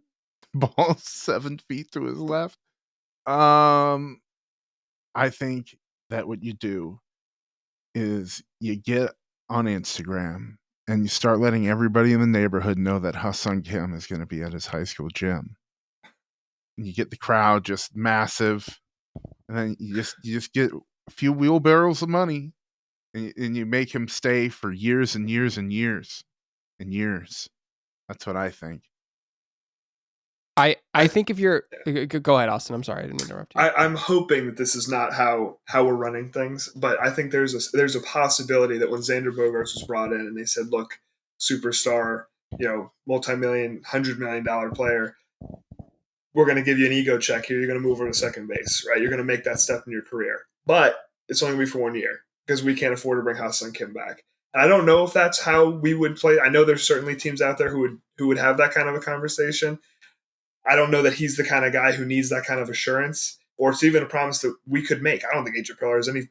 C: balls 7 feet to his left. I think that what you do is you get on Instagram and you start letting everybody in the neighborhood know that Ha-Seong Kim is going to be at his high school gym. And you get the crowd just massive, and then you just get a few wheelbarrows of money, and you make him stay for years and years and years and years. That's what I think.
B: I think if you're go ahead, Austin. I'm sorry, I didn't interrupt you.
D: I'm hoping that this is not how we're running things, but I think there's a possibility that when Xander Bogaerts was brought in and they said, "Look, superstar, multi-million, $100 million player, we're going to give you an ego check here. You're going to move over to second base, right? You're going to make that step in your career, but it's only going to be for 1 year because we can't afford to bring Ha-Seong Kim back." And I don't know if that's how we would play. I know there's certainly teams out there who would have that kind of a conversation. I don't know that he's the kind of guy who needs that kind of assurance, or it's even a promise that we could make. I don't think AJ Preller has any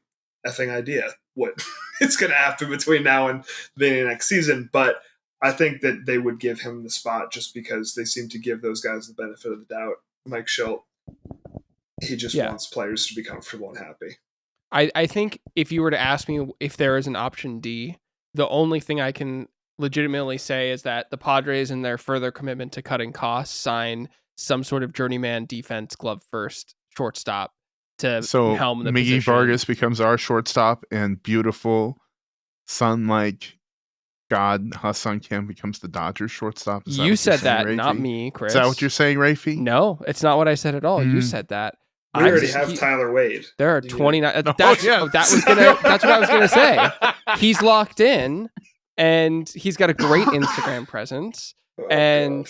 D: effing idea what it's going to happen between now and the beginning of next season. But I think that they would give him the spot just because they seem to give those guys the benefit of the doubt. Mike Schilt, he just wants players to be comfortable and happy.
B: I think if you were to ask me if there is an option D, the only thing I can legitimately say is that the Padres, in their further commitment to cutting costs, sign some sort of journeyman defense glove first shortstop to helm the
C: Miggy
B: position.
C: Vargas becomes our shortstop, and beautiful sun-like God Ha-Seong Kim becomes the Dodgers shortstop.
B: You said that, not me, Chris.
C: Is that what you're saying, Raphie?
B: No, it's not what I said at all. You said that.
D: We already have Tyler Wade.
B: There are 29. That's what I was gonna say. He's locked in, and he's got a great Instagram presence. And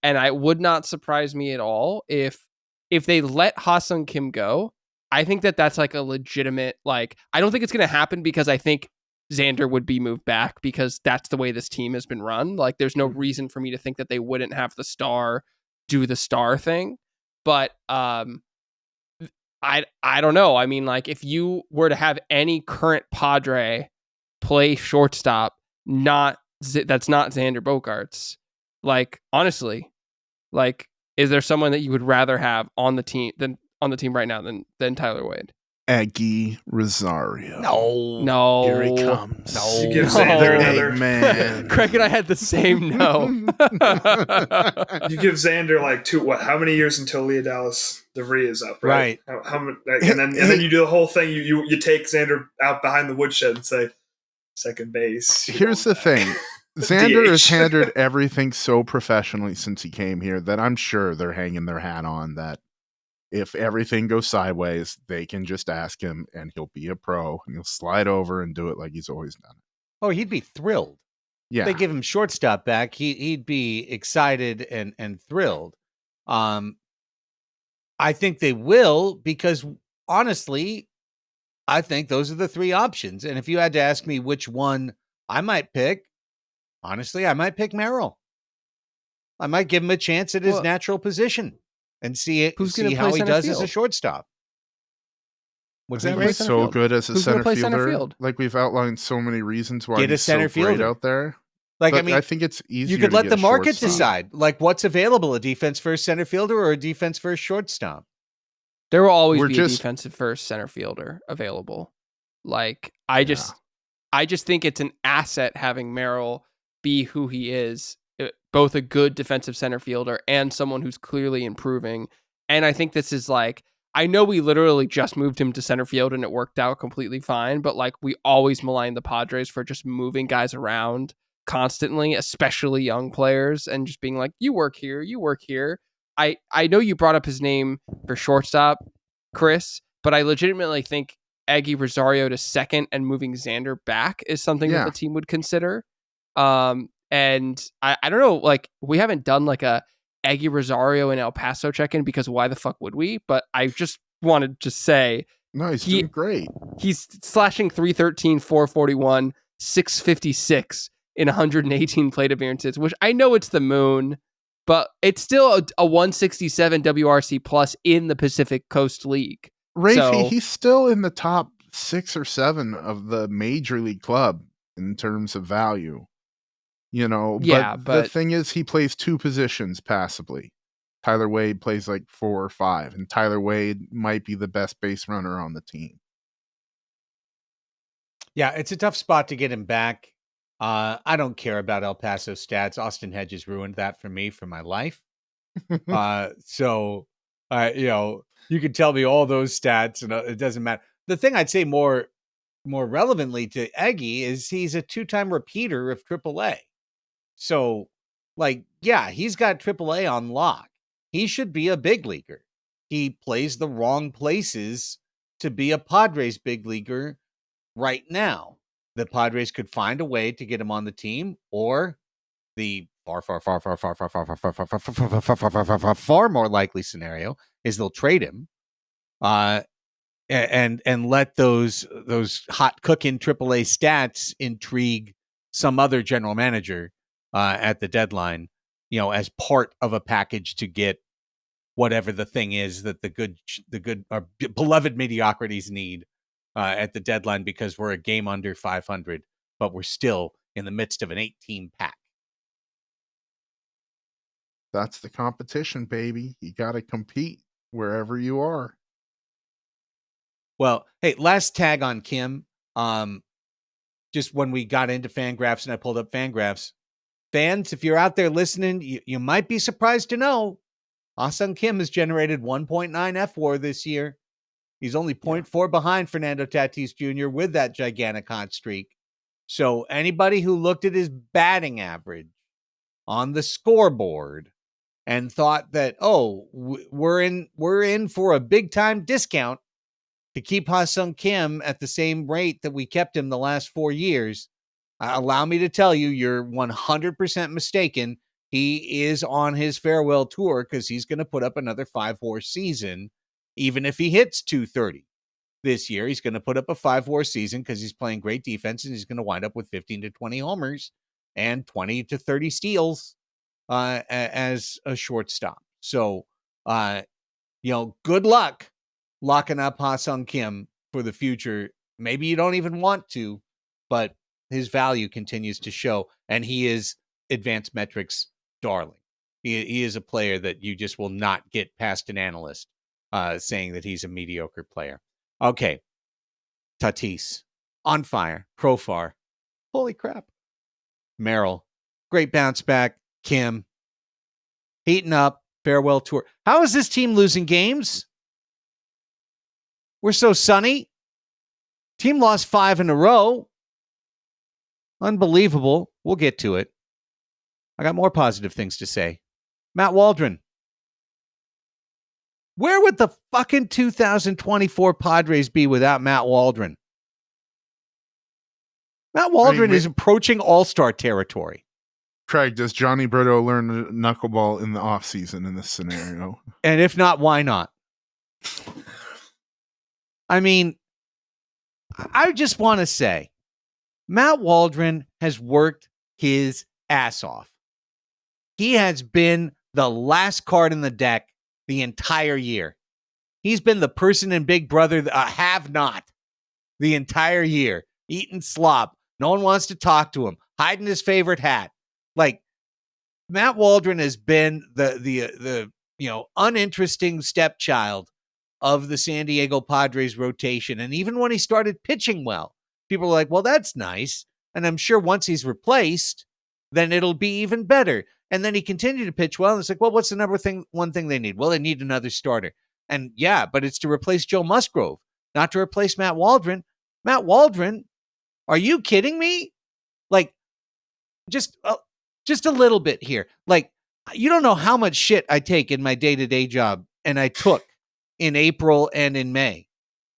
B: it would not surprise me at all if they let Ha-Seong Kim go. I think that's like a legitimate, like, I don't think it's going to happen because I think Xander would be moved back because that's the way this team has been run. Like, there's no reason for me to think that they wouldn't have the star do the star thing. But I don't know. I mean, like, if you were to have any current Padre play shortstop, that's not Xander Bogaerts. Like, honestly, like, is there someone that you would rather have on the team right now than Tyler Wade?
C: Aggie Rosario.
B: No.
C: Here he comes.
D: No. You give Xander another
C: man.
B: Craig and I had the same no.
D: You give Xander like how many years until Leah Dallas DeVry is up, right? How many, and then you do the whole thing. You take Xander out behind the woodshed and say, second base.
C: Here's the thing. Xander has handled everything so professionally since he came here that I'm sure they're hanging their hat on that if everything goes sideways, they can just ask him and he'll be a pro and he'll slide over and do it like he's always done it.
A: Oh, he'd be thrilled.
C: Yeah.
A: If they give him shortstop back, he'd be excited and thrilled. I think they will because, honestly, I think those are the 3 options. And if you had to ask me which one I might pick, honestly, I might pick Merrill. I might give him a chance at his natural position and see how he does as a shortstop.
C: What's that? He's so good as a center fielder. Like, we've outlined so many reasons why he's so great out there.
A: Like,
C: But
A: I mean,
C: I think it's easier.
A: you could
C: to
A: let
C: get
A: the
C: a
A: market
C: shortstop.
A: decide, like, what's available, a defense first center fielder or a defense first shortstop.
B: There will always
C: We're
B: be
C: just-
B: a defensive first center fielder available. Like,
C: Yeah.
B: I just think it's an asset having Merrill be who he is, both a good defensive center fielder and someone who's clearly improving. And I think this is like, I know we literally just moved him to center field and it worked out completely fine, but like we always malign the Padres for just moving guys around constantly, especially young players, and just being like, you work here, you work here. I know you brought up his name for shortstop, Chris, but I legitimately think Aggie Rosario to second and moving Xander back is something that
C: Yeah.
B: the team would consider. And I don't know, like we haven't done like a Aggie Rosario and El Paso check-in because why the fuck would we? But I just wanted to say
C: No, he's doing great.
B: he's slashing 313, 441, 656 in 118 plate appearances, which I know it's the moon, but it's still a 167 WRC plus in the Pacific Coast League.
C: Raphie,
B: So-
C: he's still in the top 6 or 7 of the major league club in terms of value. You know,
B: Yeah,
C: the
B: but-
C: thing is he plays 2 positions passively. Tyler Wade plays like 4 or 5, and Tyler Wade might be the best base runner on the team.
A: Yeah, it's a tough spot to get him back. I don't care about El Paso stats. Austin Hedges ruined that for me for my life. So, you know, you could tell me all those stats, and it doesn't matter. The thing I'd say more relevantly to Eggy is he's a 2-time repeater of AAA. So, like, yeah, he's got AAA on lock. He should be a big leaguer. He plays the wrong places to be a Padres big leaguer right now. The Padres could find a way to get him on the team, or the far more likely scenario is they'll trade him, and let those hot cooking AAA stats intrigue some other general manager at the deadline, you know, as part of a package to get whatever the thing is that the good or beloved mediocrities need at the deadline, because we're a game under 500, but we're still in the midst of an 8-team pack.
C: That's the competition, baby. You got to compete wherever you are.
A: Well, hey, last tag on Kim. Just when we got into Fangraphs and I pulled up Fangraphs, fans, if you're out there listening, you might be surprised to know Ah-Sung Kim has generated 1.9 FWAR this year. He's only 0.4 behind Fernando Tatis Jr. with that gigantic hot streak. So anybody who looked at his batting average on the scoreboard and thought that, oh, we're in for a big time discount to keep Ah-Sung Kim at the same rate that we kept him the last 4 years, allow me to tell you, you're 100% mistaken. He is on his farewell tour because he's going to put up another 5-WAR season, even if he hits 230 this year. He's going to put up a 5-WAR season because he's playing great defense, and he's going to wind up with 15 to 20 homers and 20 to 30 steals as a shortstop. So, good luck locking up Ah-Sung Kim for the future. Maybe you don't even want to, but his value continues to show, and he is advanced metrics darling. He is a player that you just will not get past an analyst saying that he's a mediocre player. Okay. Tatis, on fire. Profar. Holy crap. Merrill, great bounce back. Kim, heating up. Farewell tour. How is this team losing games? We're so sunny. Team lost 5 in a row. Unbelievable. We'll get to it. I got more positive things to say. Matt Waldron. Where would the fucking 2024 Padres be without Matt Waldron? Matt Waldron is approaching all-star territory.
C: Craig, does Johnny Brito learn knuckleball in the offseason in this scenario?
A: And if not, why not? I mean, I just want to say, Matt Waldron has worked his ass off. He has been the last card in the deck the entire year. He's been the person in Big Brother, have not, the entire year, eating slop. No one wants to talk to him. hiding his favorite hat. Like, Matt Waldron has been the uninteresting stepchild of the San Diego Padres rotation. And even when he started pitching well, people are like, well, that's nice. And I'm sure once he's replaced, then it'll be even better. And then he continued to pitch well. And it's like, well, what's the one thing they need? Well, they need another starter. And yeah, but it's to replace Joe Musgrove, not to replace Matt Waldron. Matt Waldron, are you kidding me? Like, just a little bit here. Like, you don't know how much shit I take in my day-to-day job, and I took in April and in May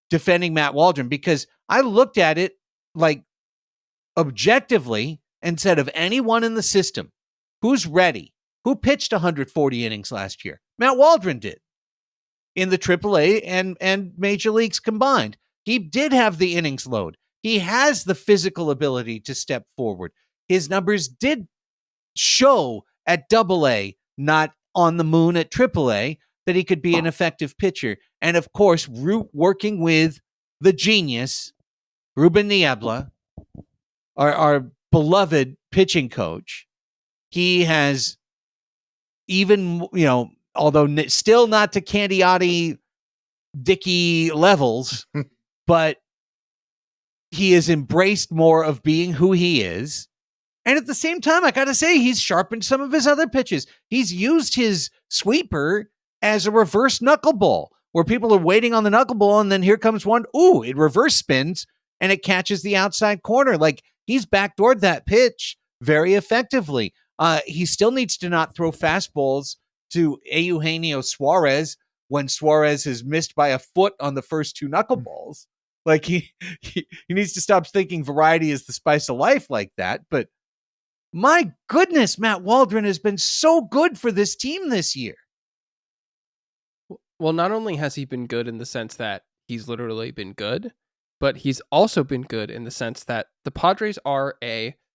A: defending Matt Waldron, because I looked at it like objectively and said, of anyone in the system who's ready, who pitched 140 innings last year, Matt Waldron did in the AAA and major leagues combined. He did have the innings load. He has the physical ability to step forward. His numbers did show at AA, not on the moon at AAA, that he could be an effective pitcher. And of course, working with the genius, Ruben Niebla, our beloved pitching coach, he has even, although still not to Candiotti, Dickey levels, but he has embraced more of being who he is. And at the same time, I got to say, he's sharpened some of his other pitches. He's used his sweeper as a reverse knuckleball, where people are waiting on the knuckleball, and then here comes one. Ooh, it reverse spins, and it catches the outside corner. Like, he's backdoored that pitch very effectively. He still needs to not throw fastballs to Eugenio Suarez when Suarez is missed by a foot on the first two knuckleballs. Like, he needs to stop thinking variety is the spice of life like that. But my goodness, Matt Waldron has been so good for this team this year.
B: Well, not only has he been good in the sense that he's literally been good, but he's also been good in the sense that the Padres are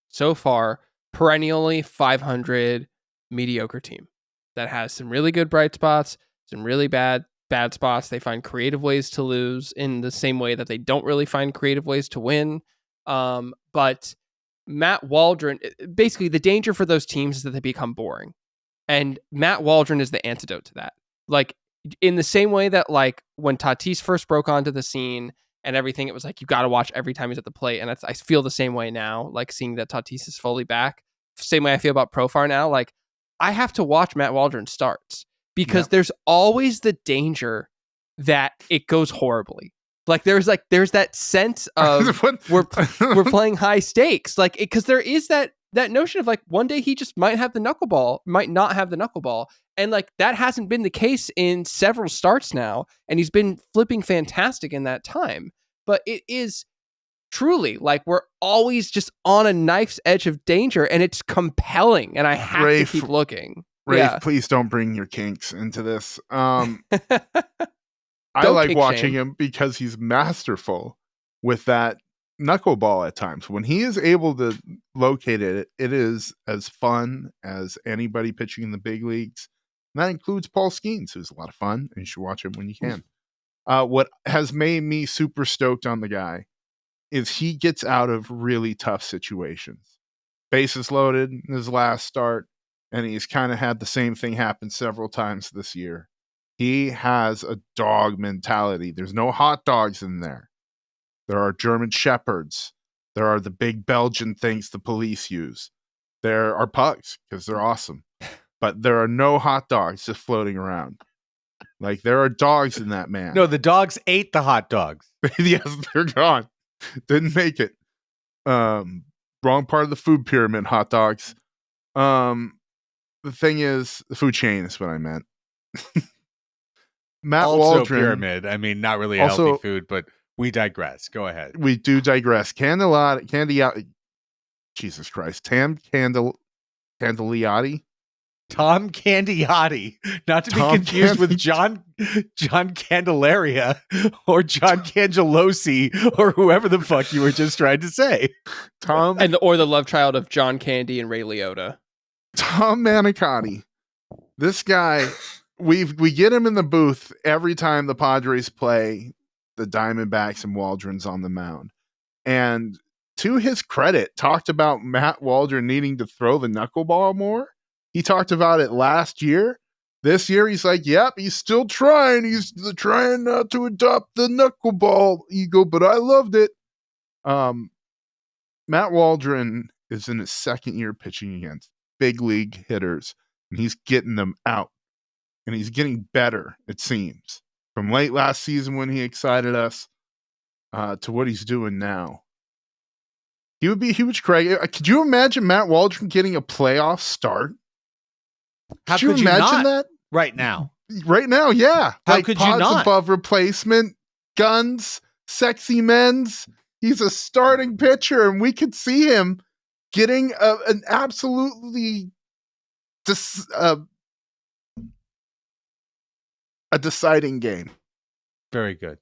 B: so far, perennially 500 mediocre team that has some really good bright spots, some really bad spots. They find creative ways to lose in the same way that they don't really find creative ways to win. But Matt Waldron, basically the danger for those teams is that they become boring. And Matt Waldron is the antidote to that. Like, in the same way that, like, when Tatis first broke onto the scene and everything, it was like, you got to watch every time he's at the plate. And I feel the same way now, like, seeing that Tatis is fully back. Same way I feel about Profar now. Like, I have to watch Matt Waldron starts because there's always the danger that it goes horribly. Like, there's that sense of we're playing high stakes, like, because there is that notion of, like, one day he just might not have the knuckleball, and, like, that hasn't been the case in several starts now, and he's been flipping fantastic in that time. But it is truly, like, we're always just on a knife's edge of danger, and it's compelling, and I have to keep looking.
C: Rafe, please don't bring your kinks into this. I like watching him because he's masterful with that knuckleball at times. When he is able to locate it, it is as fun as anybody pitching in the big leagues. And that includes Paul Skeens, who's a lot of fun, and you should watch him when you can. What has made me super stoked on the guy is he gets out of really tough situations. Bases loaded in his last start, and he's kind of had the same thing happen several times this year. He has a dog mentality. There's no hot dogs in there. There are German shepherds. There are the big Belgian things the police use. There are pugs because they're awesome. But there are no hot dogs just floating around. Like, there are dogs in that man.
A: No, the dogs ate the hot dogs.
C: Yes, they're gone. Didn't make it. Wrong part of the food pyramid, hot dogs. The thing is, the food chain is what I meant. Matt
A: also
C: Waldron.
A: Pyramid. I mean, not really a healthy food, but we digress. Go ahead.
C: We do digress. Candiotti. Jesus Christ. Candiotti.
A: Tom Candiotti, not to be confused with John Candelaria or John Cangelosi or whoever the fuck you were just trying to say.
B: Or the love child of John Candy and Ray Liotta.
C: Tom Manicotti. This guy, we get him in the booth every time the Padres play the Diamondbacks and Waldron's on the mound. And to his credit, talked about Matt Waldron needing to throw the knuckleball more. He talked about it last year. This year, he's like, yep, he's still trying. He's trying not to adopt the knuckleball ego, but I loved it. Matt Waldron is in his second year pitching against big league hitters, and he's getting them out. And he's getting better, it seems, from late last season when he excited us to what he's doing now. He would be huge, Craig. Could you imagine Matt Waldron getting a playoff start?
A: How
C: could you
A: not?
C: imagine that?
A: Right now.
C: Right now, yeah.
A: How
C: like
A: could you
C: pods
A: not?
C: above replacement, guns, sexy men's. He's a starting pitcher, and we could see him getting an absolutely a deciding game.
A: Very good.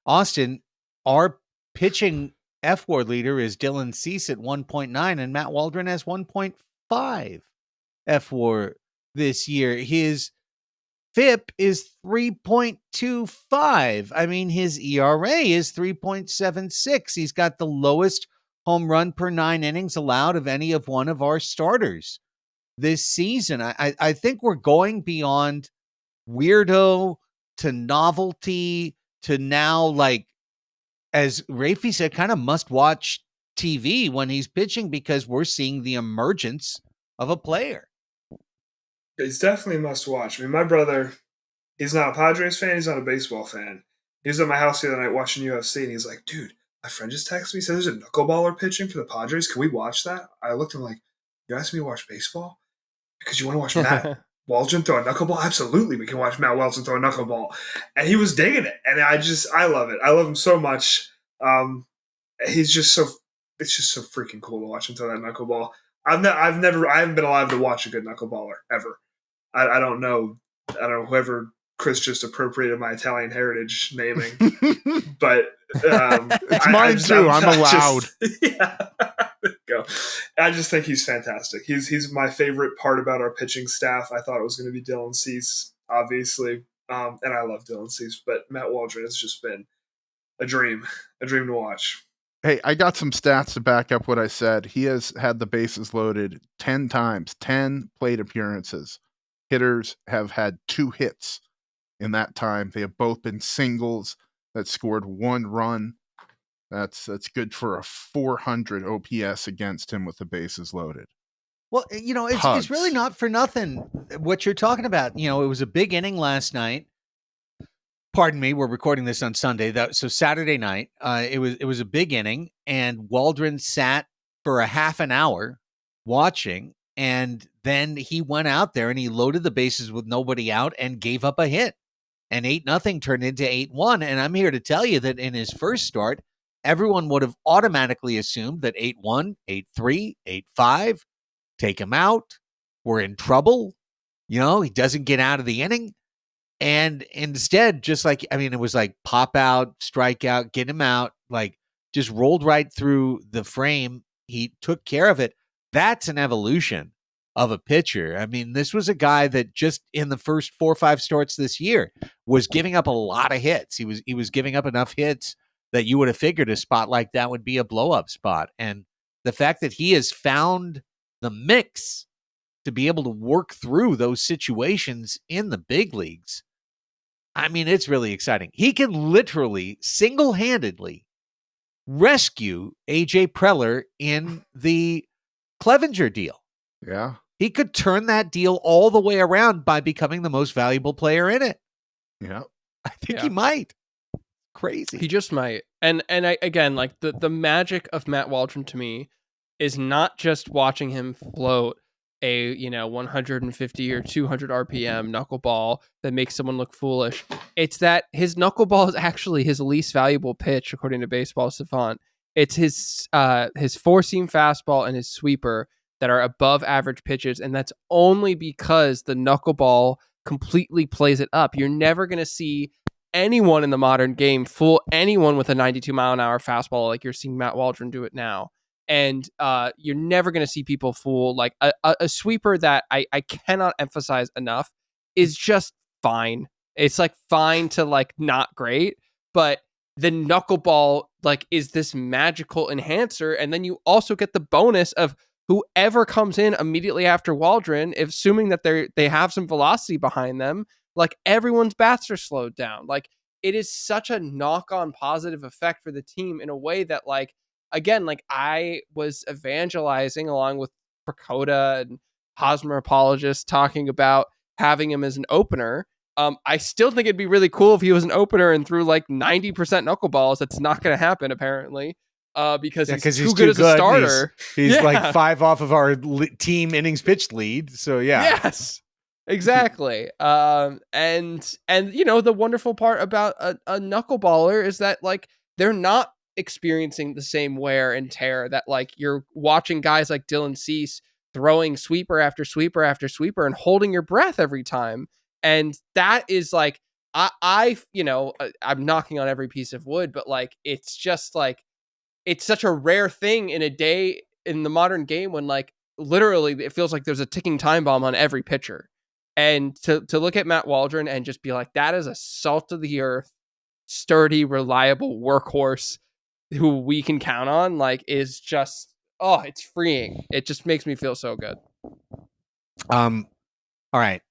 A: Austin, our pitching F-WAR leader is Dylan Cease at 1.9, and Matt Waldron has 1.5 F-WAR this year. His FIP is 3.25. I mean, his ERA is 3.76. He's got the lowest home run per 9 innings allowed of any of one of our starters this season. I think we're going beyond weirdo to novelty to now, like, as Raphie said, kind of must watch TV when he's pitching, because we're seeing the emergence of a player.
D: It's definitely a must watch. I mean, my brother, he's not a Padres fan. He's not a baseball fan. He was at my house the other night watching UFC, and he's like, dude, my friend just texted me, said there's a knuckleballer pitching for the Padres. Can we watch that? I looked at him like, you asked me to watch baseball? Because you want to watch Matt Waldron throw a knuckleball? Absolutely, we can watch Matt Waldron throw a knuckleball. And he was digging it. And I love it. I love him so much. It's just so freaking cool to watch him throw that knuckleball. I haven't been alive to watch a good knuckleballer ever. I don't know whoever Chris just appropriated my Italian heritage naming, but
C: it's mine too. I'm allowed.
D: Go. I just think he's fantastic. He's my favorite part about our pitching staff. I thought it was going to be Dylan Cease, obviously, and I love Dylan Cease, but Matt Waldron has just been a dream to watch.
C: Hey, I got some stats to back up what I said. He has had the bases loaded 10 times, 10 plate appearances. Hitters have had 2 hits in that time. They have both been singles that scored 1 run. That's good for a 400 OPS against him with the bases loaded.
A: Well, it's really not for nothing what you're talking about. It was a big inning last night. Pardon me, we're recording this on Sunday. So Saturday night, it was a big inning, and Waldron sat for a half an hour watching, and then he went out there and he loaded the bases with nobody out and gave up a hit. And 8-0 turned into 8-1. And I'm here to tell you that in his first start, everyone would have automatically assumed that 8-1, 8-3, 8-5, take him out. We're in trouble. He doesn't get out of the inning. And instead, it was like pop out, strike out, get him out, like just rolled right through the frame. He took care of it. That's an evolution of a pitcher. I mean, this was a guy that just in the first 4 or 5 starts this year was giving up a lot of hits. He was giving up enough hits that you would have figured a spot like that would be a blow-up spot. And the fact that he has found the mix to be able to work through those situations in the big leagues, I mean, it's really exciting. He can literally single-handedly rescue A.J. Preller in the Clevenger deal.
C: Yeah.
A: He could turn that deal all the way around by becoming the most valuable player in it.
C: Yeah.
A: I think he might. Crazy.
B: He just might. And again, like the magic of Matt Waldron to me is not just watching him float a 150 or 200 RPM knuckleball that makes someone look foolish. It's that his knuckleball is actually his least valuable pitch, according to Baseball Savant. It's his 4-seam fastball and his sweeper that are above average pitches, and that's only because the knuckleball completely plays it up. You're never going to see anyone in the modern game fool anyone with a 92 mile an hour fastball like you're seeing Matt Waldron do it now. And you're never going to see people fool like a sweeper that I cannot emphasize enough is just fine. It's like fine to like not great, but the knuckleball like is this magical enhancer, and then you also get the bonus of whoever comes in immediately after Waldron, assuming that they have some velocity behind them, like everyone's bats are slowed down. Like it is such a knock-on positive effect for the team in a way that, like, again, like I was evangelizing along with Prakota and Hosmer apologists talking about having him as an opener. I still think it'd be really cool if he was an opener and threw like 90% knuckleballs. That's not going to happen, apparently, because he's too good as a starter.
A: He's like 5 off of our team innings pitched lead. So yeah.
B: Yes, exactly. And you know, the wonderful part about a knuckleballer is that like they're not experiencing the same wear and tear that like you're watching guys like Dylan Cease throwing sweeper after sweeper after sweeper and holding your breath every time. And that is like, you know, I'm knocking on every piece of wood, but like, it's just like, it's such a rare thing in a day in the modern game when like literally it feels like there's a ticking time bomb on every pitcher. And to look at Matt Waldron and just be like, that is a salt of the earth, sturdy, reliable workhorse who we can count on, like, is just, oh, it's freeing. It just makes me feel so good.
A: All right.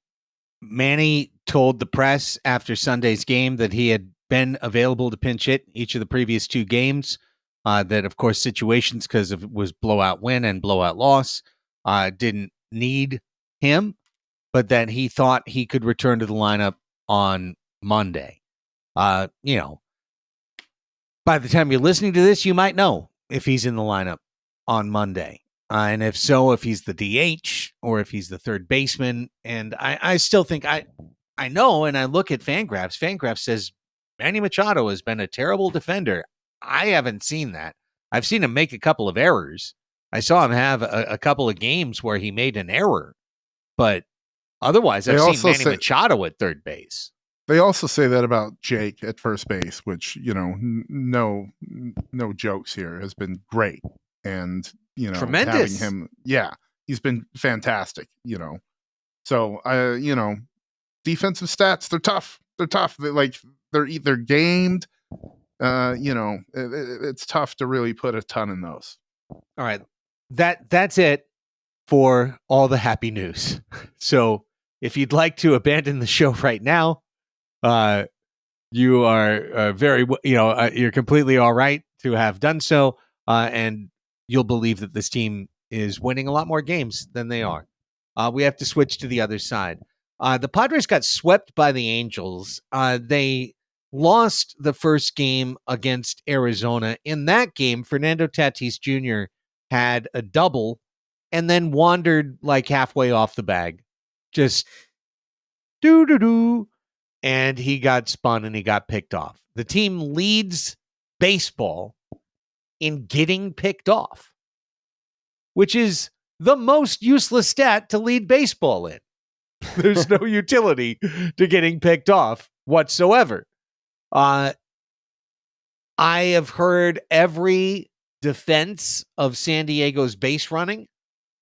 A: Manny told the press after Sunday's game that he had been available to pinch hit each of the previous 2 games. That, of course, situations, because it was blowout win and blowout loss, didn't need him, but that he thought he could return to the lineup on Monday. You know, by the time you're listening to this, you might know if he's in the lineup on Monday. And if so, if he's the DH or if he's the third baseman. And I still think I know, and I look at Fangraphs. Fangraphs says Manny Machado has been a terrible defender. I haven't seen that. I've seen him make a couple of errors. I saw him have a couple of games where he made an error. But otherwise, I've seen Manny Machado at third base.
C: They also say that about Jake at first base, which, you know, no jokes here, has been great. And, you know,
A: tremendous.
C: Having him, yeah, he's been fantastic, you know. So, you know, defensive stats, they're tough. They're either gamed. You know, it's tough to really put a ton in those.
A: All right. That's it for all the happy news. So if you'd like to abandon the show right now, you are very, you know, you're completely all right to have done so. And you'll believe that this team is winning a lot more games than they are. We have to switch to the other side. The Padres got swept by the Angels. They lost the first game against Arizona. In that game, Fernando Tatis Jr. had a double and then wandered like halfway off the bag. Just doo-doo-doo. And he got spun and he got picked off. The team leads baseball in getting picked off, which is the most useless stat to lead baseball in. There's no utility to getting picked off whatsoever. I have heard every defense of San Diego's base running,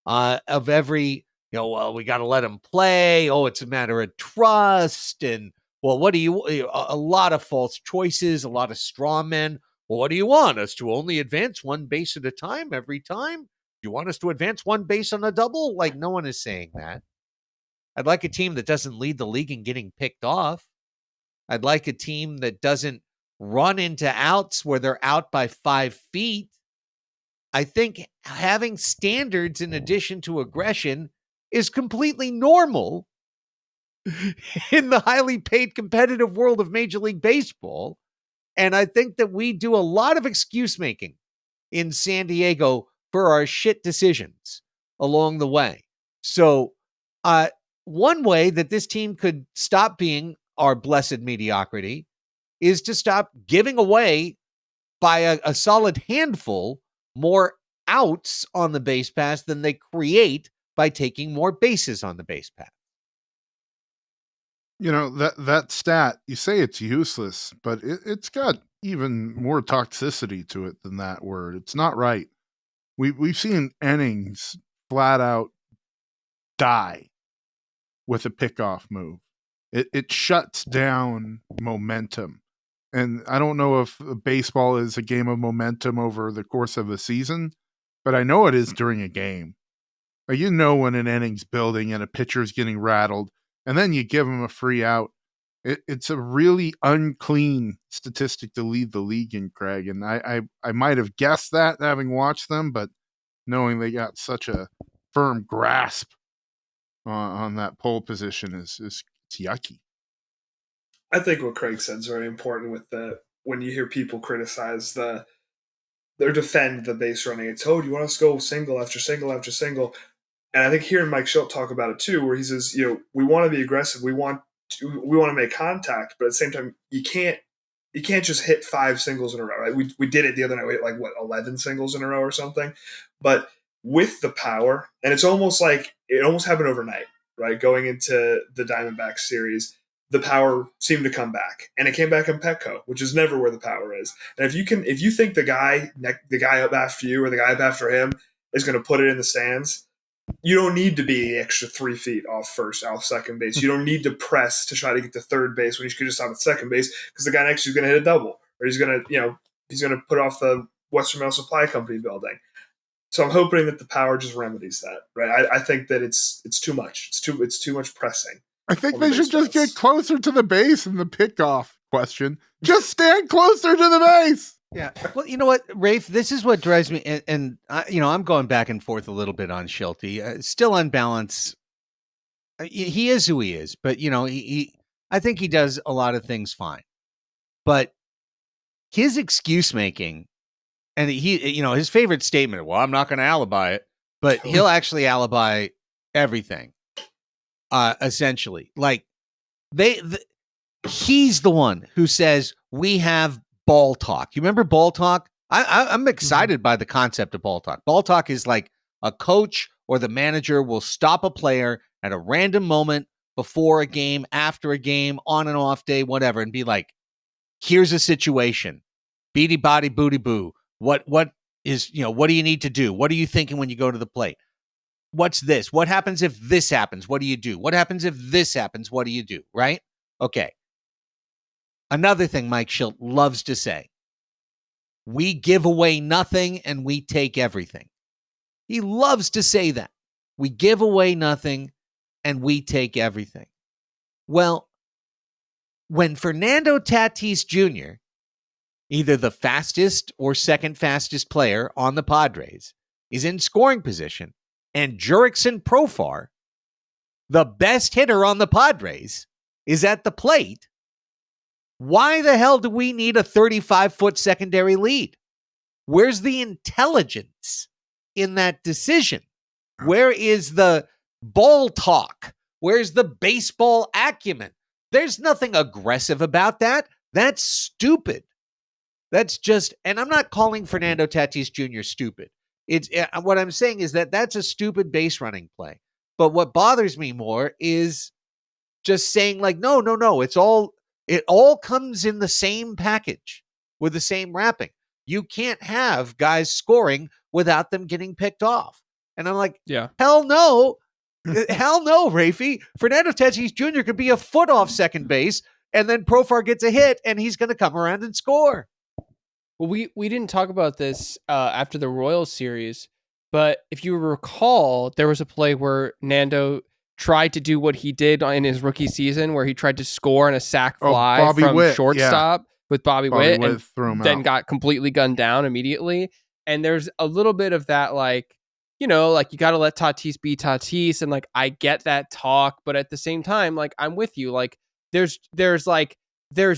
A: of every, you know, well, we got to let him play. Oh, it's a matter of trust. And, well, what do you, a lot of false choices, a lot of straw men. Well, what do you want us to only advance one base at a time every time? Do you want us to advance one base on a double? Like, no one is saying that. I'd like a team that doesn't lead the league in getting picked off. I'd like a team that doesn't run into outs where they're out by 5 feet. I think having standards in addition to aggression is completely normal in the highly paid competitive world of Major League Baseball. And I think that we do a lot of excuse making in San Diego for our shit decisions along the way. So, one way that this team could stop being our blessed mediocrity is to stop giving away by a solid handful more outs on the base pass than they create by taking more bases on the base pass.
C: You know, that stat, you say it's useless, but it's got even more toxicity to it than that word. It's not right. We've seen innings flat out die with a pickoff move. It shuts down momentum. And I don't know if baseball is a game of momentum over the course of a season, but I know it is during a game. Like, you know when an inning's building and a pitcher's getting rattled, and then you give them a free out. It's a really unclean statistic to lead the league in, Craig. And I might have guessed that having watched them, but knowing they got such a firm grasp on that pole position is it's yucky.
D: I think what Craig said is very important with when you hear people criticize or defend the base running. It's, oh, do you want us to go single after single after single? And I think hearing Mike Schilt talk about it too, where he says, we want to be aggressive, we want to make contact, but at the same time, you can't just hit 5 singles in a row, right? We did it the other night. We hit 11 singles in a row or something. But with the power, and it's almost like it almost happened overnight, right? Going into the Diamondbacks series, the power seemed to come back, and it came back in Petco, which is never where the power is. And if you think the guy up after you or the guy up after him is going to put it in the stands, you don't need to be the extra 3 feet off second base. You don't need to press to try to get to third base when you could just stop at second base, because the guy next to you is going to hit a double, or he's going to put off the Western Mail Supply Company building. So I'm hoping that the power just remedies that, right? I think that it's too much. It's too much pressing.
C: I think they should just get closer to the base in the pickoff question. Just stand closer to the base.
A: Yeah. Well, you know what, Rafe, this is what drives me. And I'm going back and forth a little bit on Schilt. Still on balance. He is who he is, but I think he does a lot of things fine. But his excuse making, and his favorite statement, well, I'm not going to alibi it, but he'll actually alibi everything. Essentially, like he's the one who says we have ball talk. You remember ball talk? I'm excited by the concept of ball talk. Ball talk is like a coach or the manager will stop a player at a random moment before a game, after a game, on and off day, whatever, and be like, here's a situation. Beady body booty boo. What is, what do you need to do? What are you thinking when you go to the plate? What's this? What happens if this happens? What do you do? What happens if this happens? What do you do? Right? Okay. Another thing Mike Schilt loves to say, we give away nothing and we take everything. He loves to say that. We give away nothing and we take everything. Well, when Fernando Tatis Jr., either the fastest or second fastest player on the Padres, is in scoring position, and Jurickson Profar, the best hitter on the Padres, is at the plate, why the hell do we need a 35-foot secondary lead? Where's the intelligence in that decision? Where is the ball talk? Where's the baseball acumen? There's nothing aggressive about that. That's stupid. That's just, and I'm not calling Fernando Tatis Jr. stupid. It's what I'm saying is that that's a stupid base running play. But what bothers me more is just saying like, no, it all comes in the same package with the same wrapping. You can't have guys scoring without them getting picked off. And I'm like,
B: yeah,
A: hell no, Raphie. Fernando Tatis Jr. could be a foot off second base, and then Profar gets a hit, and he's going to come around and score.
B: Well, we didn't talk about this after the Royals series, but if you recall, there was a play where Nando tried to do what he did in his rookie season, where he tried to score on a sac fly from
C: Witt,
B: shortstop with Bobby Witt, and then
C: out.
B: got completely gunned down immediately. And there's a little bit of that, like, you got to let Tatis be Tatis, and like I get that talk, but at the same time, like I'm with you. Like there's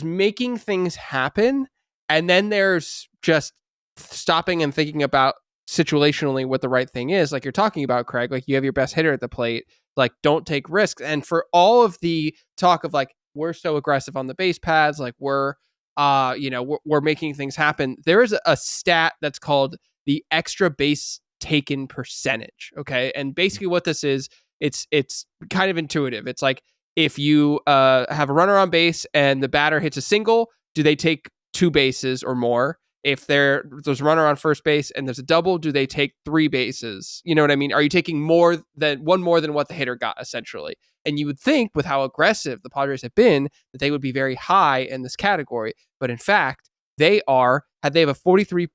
B: making things happen. And then there's just stopping and thinking about situationally what the right thing is. Like you're talking about, Craig, like you have your best hitter at the plate, like don't take risks. And for all of the talk of like, we're so aggressive on the base paths, like we're making things happen. There is a stat that's called the extra base taken percentage. Okay. And basically what this is, it's kind of intuitive. It's like, if you have a runner on base and the batter hits a single, do they take 2 bases or more? if there's a runner on first base and there's a double, do they take 3 bases? You know what I mean? Are you taking one more than what the hitter got, essentially? And you would think, with how aggressive the Padres have been, that they would be very high in this category. But in fact, they have a 43%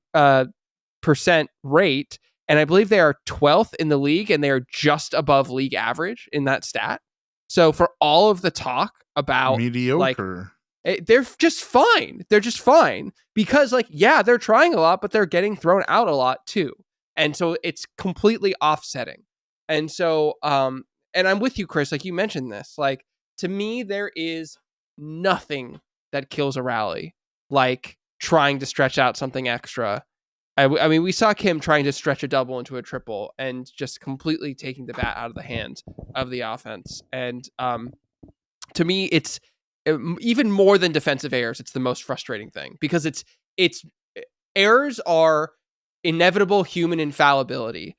B: rate, and I believe they are 12th in the league, and they are just above league average in that stat. So for all of the talk about
C: mediocre,
B: they're just fine. They're just fine because, like, yeah, they're trying a lot, but they're getting thrown out a lot too. And so it's completely offsetting. And so, and I'm with you, Chris. Like, you mentioned this. Like, to me, there is nothing that kills a rally like trying to stretch out something extra. I mean, we saw Kim trying to stretch a double into a triple and just completely taking the bat out of the hands of the offense. And to me, it's even more than defensive errors. It's the most frustrating thing because it's errors are inevitable human infallibility.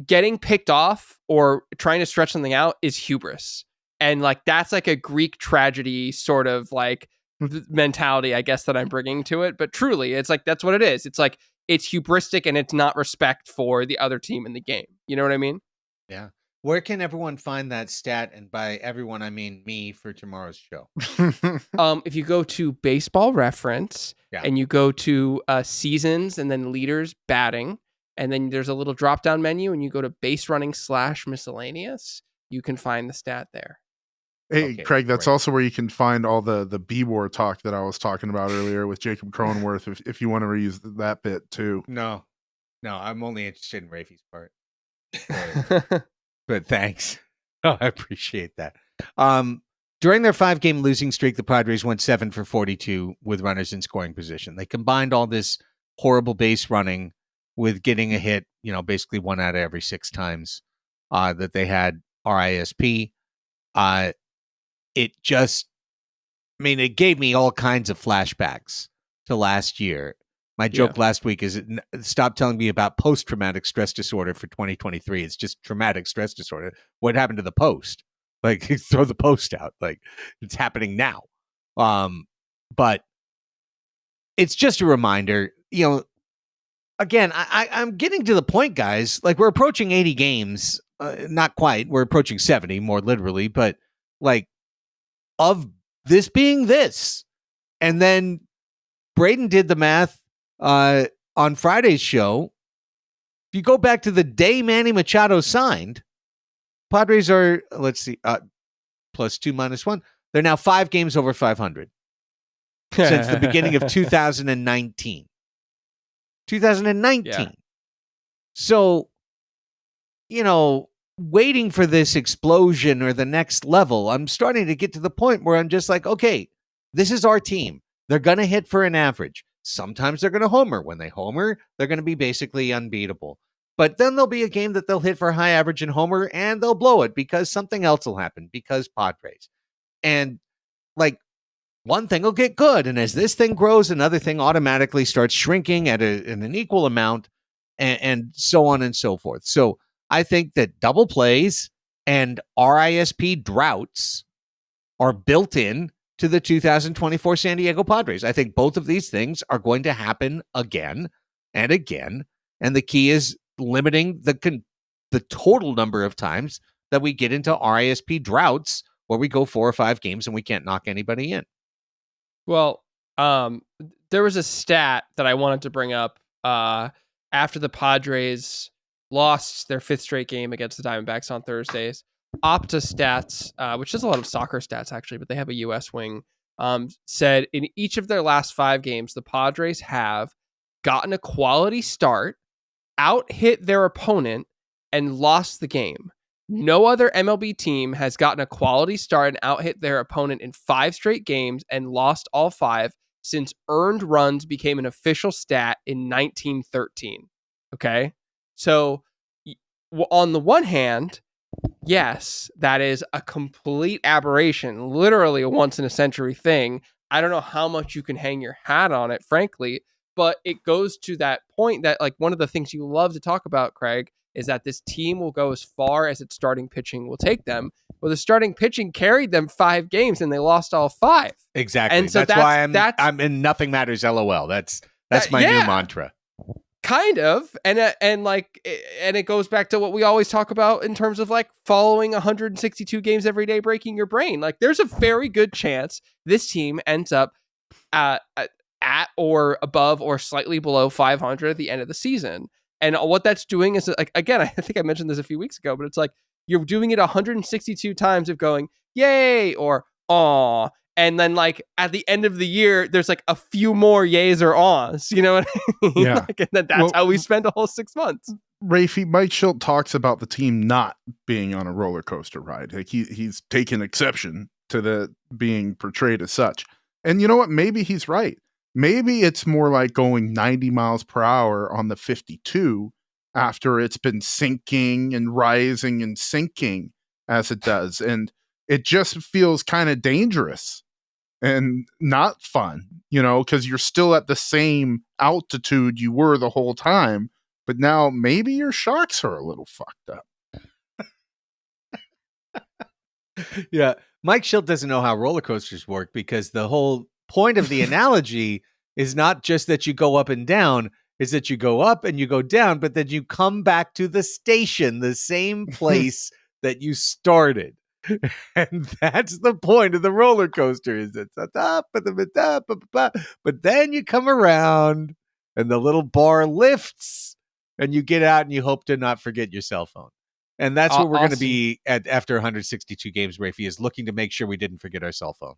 B: Getting picked off or trying to stretch something out is hubris. And like, that's like a Greek tragedy sort of like mentality, I guess, that I'm bringing to it. But truly, it's like, that's what it is. It's like, it's hubristic and it's not respect for the other team in the game. You know what I mean?
A: Yeah. Where can everyone find that stat? And by everyone, I mean me for tomorrow's show.
B: If you go to Baseball Reference and you go to seasons and then leaders batting, and then there's a little drop down menu and you go to base running / miscellaneous, you can find the stat there.
C: Hey, okay, Craig, that's also where you can find all the B-War talk that I was talking about earlier with Jacob Cronenworth, if you want to reuse that bit too.
A: No, I'm only interested in Raphie's part. But thanks. Oh, I appreciate that. During their 5-game losing streak, the Padres went 7 for 42 with runners in scoring position. They combined all this horrible base running with getting a hit, basically 1 out of every 6 times that they had RISP. It gave me all kinds of flashbacks to last year. My joke last week is stop telling me about post-traumatic stress disorder for 2023. It's just traumatic stress disorder. What happened to the post? Like, throw the post out. Like, it's happening now. But it's just a reminder, again, I'm getting to the point, guys. Like, we're approaching 80 games. Not quite. We're approaching 70, more literally. But, like, of this being this. And then Braden did the math on Friday's show. If you go back to the day Manny Machado signed, Padres are, let's see, +2 -1. They're now 5 games over 500 since the beginning of 2019. 2019. Yeah. So, waiting for this explosion or the next level, I'm starting to get to the point where I'm just like, okay, this is our team. They're going to hit for an average. Sometimes they're going to homer. When they homer, they're going to be basically unbeatable. But then there'll be a game that they'll hit for high average and homer, and they'll blow it because something else will happen, because Padres. And, like, one thing will get good, and as this thing grows, another thing automatically starts shrinking at an equal amount, and so on and so forth. So I think that double plays and RISP droughts are built in to the 2024 San Diego Padres. I think both of these things are going to happen again and again. And the key is limiting the total number of times that we get into RISP droughts where we go 4 or 5 games and we can't knock anybody in.
B: Well, there was a stat that I wanted to bring up after the Padres lost their 5th straight game against the Diamondbacks on Thursdays. Opta Stats, which does a lot of soccer stats actually, but they have a US wing, said in each of their last 5 games, the Padres have gotten a quality start, out-hit their opponent, and lost the game. No other MLB team has gotten a quality start and out-hit their opponent in 5 straight games and lost all 5 since earned runs became an official stat in 1913. Okay? So, on the one hand, yes, that is a complete aberration, literally a once-in-a-century thing. I don't know how much you can hang your hat on it, frankly, but it goes to that point that, like, one of the things you love to talk about, Craig, is that this team will go as far as its starting pitching will take them. Well, the starting pitching carried them 5 games, and they lost all 5.
A: Exactly. And so that's why I'm in nothing matters, LOL. That's That's my new mantra.
B: Kind of, and it goes back to what we always talk about in terms of like following 162 games every day, breaking your brain. Like, there's a very good chance this team ends up at or above or slightly below 500 at the end of the season. And what that's doing is, like, again, I think I mentioned this a few weeks ago, but it's like you're doing it 162 times of going yay or aw. And then, like, at the end of the year, there's like a few more yays or ahs. You know what I mean?
C: Yeah.
B: Like, and then that's how we spend a whole 6 months.
C: Raphie, Mike Schilt talks about the team not being on a roller coaster ride. Like, he's taken exception to the being portrayed as such. And you know what? Maybe he's right. Maybe it's more like going 90 miles per hour on the 52 after it's been sinking and rising and sinking as it does. And it just feels kind of dangerous and not fun, you know, because you're still at the same altitude you were the whole time, but now maybe your shocks are a little fucked up.
A: Yeah. Mike Schilt doesn't know how roller coasters work, because the whole point of the analogy is not just that you go up and down, is that you go up and you go down, but then you come back to the station, the same place that you started. And that's the point of the roller coaster, is it's at the top, but then you come around and the little bar lifts and you get out and you hope to not forget your cell phone. And that's what we're going to be at after 162 games, Raphie, is looking to make sure we didn't forget our cell phone.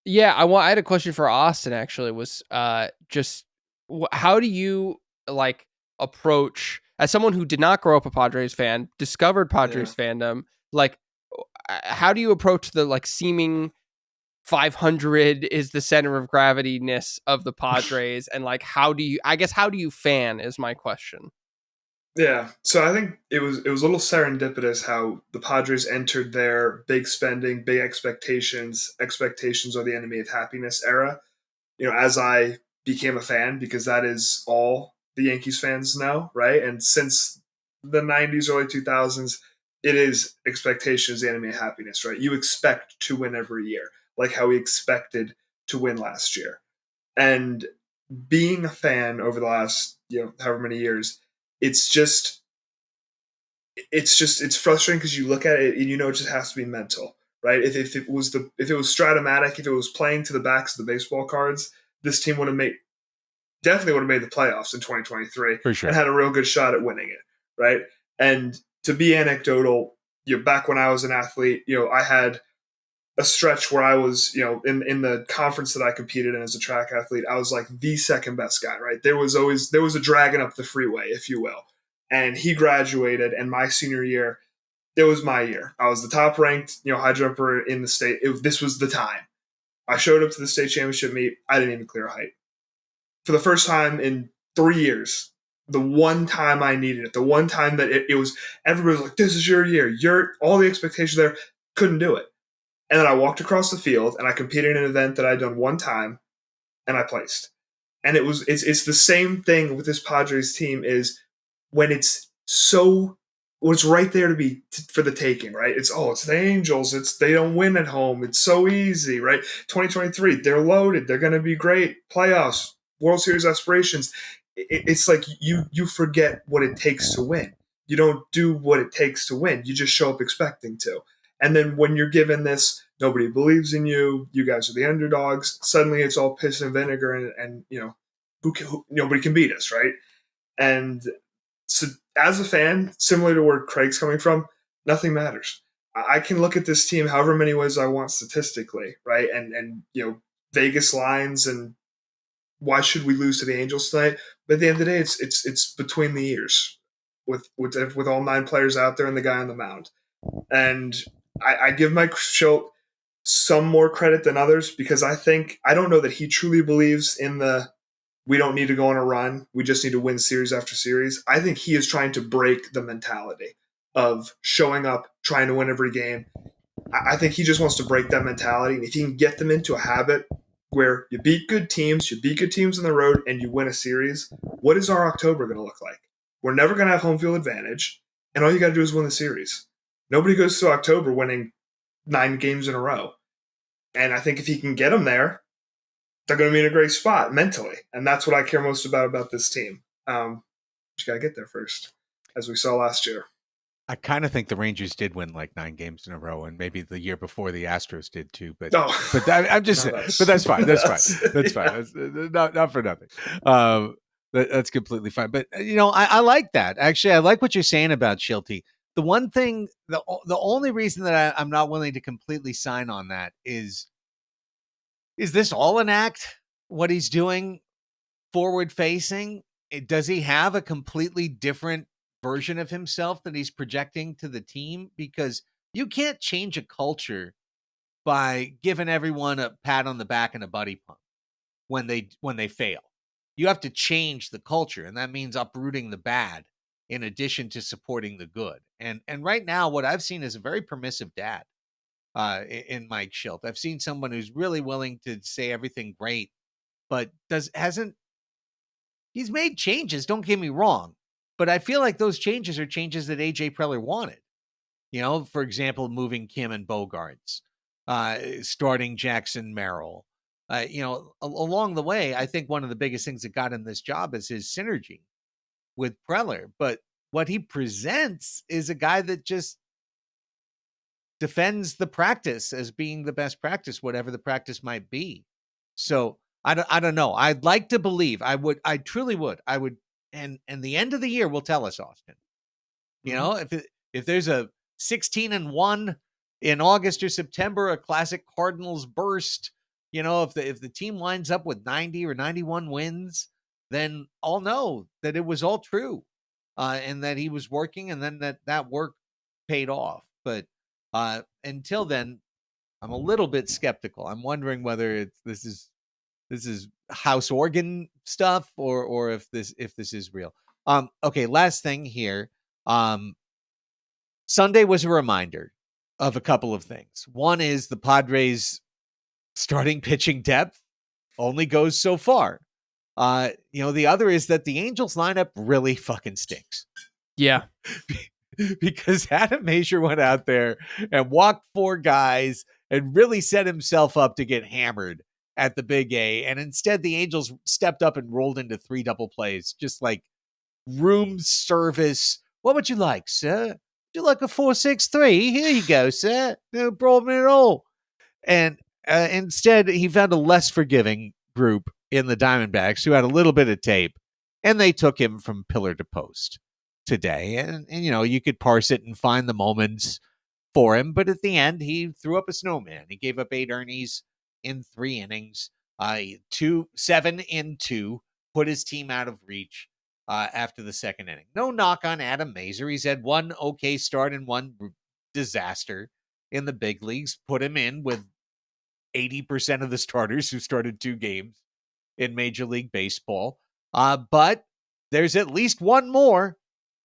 B: Yeah, I had a question for Austin, actually, was just how do you like approach, as someone who did not grow up a Padres fan, discovered Padres fandom, like, how do you approach the like seeming 500 is the center of gravity-ness of the Padres, and like how do you fan is my question.
D: Yeah, so I think it was a little serendipitous how the Padres entered their big spending, big expectations are the enemy of happiness era. You know, as I became a fan, because that is all the Yankees fans know, right? And since the 90s, early 2000s, it is expectations the enemy of happiness, right? You expect to win every year, like how we expected to win last year. And being a fan over the last, however many years, it's frustrating because you look at it and it just has to be mental, right? If it was Stratomatic, if it was playing to the backs of the baseball cards, this team definitely would have made the playoffs in 2023
A: for sure,
D: and had a real good shot at winning it, right? And to be anecdotal, back when I was an athlete, I had a stretch where I was, in the conference that I competed in as a track athlete, I was like the second best guy, right? There was a dragon up the freeway, if you will. And he graduated, and my senior year, it was my year. I was the top ranked, high jumper in the state. This was the time. I showed up to the state championship meet. I didn't even clear a height. For the first time in 3 years, the one time I needed it, the one time that it was, everybody was like, this is your year. All the expectations there, couldn't do it. And then I walked across the field and I competed in an event that I'd done one time and I placed. And it's the same thing with this Padres team, is when it's right there to be for the taking, right? It's the Angels. They don't win at home. It's so easy, right? 2023, they're loaded. They're going to be great. Playoffs, World Series aspirations. It's like you forget what it takes to win. You don't do what it takes to win. You just show up expecting to. And then when you're given this, nobody believes in you. You guys are the underdogs. Suddenly it's all piss and vinegar, and nobody can beat us, right? And so as a fan, similar to where Craig's coming from, nothing matters. I can look at this team however many ways I want statistically, right? And Vegas lines and why should we lose to the Angels tonight? But at the end of the day, it's between the ears with all 9 players out there and the guy on the mound. And I give Mike Schilt some more credit than others, because I don't know that he truly believes in we don't need to go on a run. We just need to win series after series. I think he is trying to break the mentality of showing up, trying to win every game. I think he just wants to break that mentality. And if he can get them into a habit where you beat good teams on the road, and you win a series, what is our October going to look like? We're never going to have home field advantage, and all you got to do is win the series. Nobody goes to October winning 9 games in a row. And I think if he can get them there, they're going to be in a great spot mentally, and that's what I care most about this team. Just got to get there first, as we saw last year.
A: I kind of think the Rangers did win like 9 games in a row, and maybe the year before the Astros did too. But I'm just, but that's fine. That's fine. That's fine. That's not for nothing. That's completely fine. But I like that. Actually, I like what you're saying about Schulte. The one thing, the only reason that I'm not willing to completely sign on that is this all an act? What he's doing, forward facing? Does he have a completely different version of himself that he's projecting to the team? Because you can't change a culture by giving everyone a pat on the back and a buddy pump when they fail. You have to change the culture, and that means uprooting the bad in addition to supporting the good. And right now, what I've seen is a very permissive dad in Mike Schulte. I've seen someone who's really willing to say everything great, but he's made changes, don't get me wrong, but I feel like those changes are changes that AJ Preller wanted. For example, moving Kim and Bogarts, starting Jackson Merrill. Along the way, I think one of the biggest things that got him this job is his synergy with Preller. But what he presents is a guy that just defends the practice as being the best practice, whatever the practice might be. So I don't know. I'd like to believe. I truly would. I would. And the end of the year will tell us, Austin. If there's a 16-1 in August or September, a classic Cardinals burst, if the team winds up with 90 or 91 wins, then I'll know that it was all true, and that he was working, and then that work paid off. But until then, I'm a little bit skeptical. I'm wondering whether this is house organ stuff or if this is real. Okay, last thing here. Sunday was a reminder of a couple of things. One is the Padres starting pitching depth only goes so far. The other is that the Angels lineup really fucking stinks.
B: Yeah.
A: Because Adam Mazur went out there and walked 4 guys and really set himself up to get hammered at the Big A. And instead, the Angels stepped up and rolled into 3 double plays, just like room service. What would you like, sir? Would you like a 4-6-3? Here you go, sir. No problem at all. And instead, he found a less forgiving group in the Diamondbacks who had a little bit of tape, and they took him from pillar to post today. And you could parse it and find the moments for him, but at the end, he threw up a snowman. He gave up 8 earnings in 3 innings, 7-2, put his team out of reach after the second inning. No knock on Adam Mazur. He's had 1 okay start and 1 disaster in the big leagues. Put him in with 80% of the starters who started 2 games in Major League Baseball. But there's at least 1 more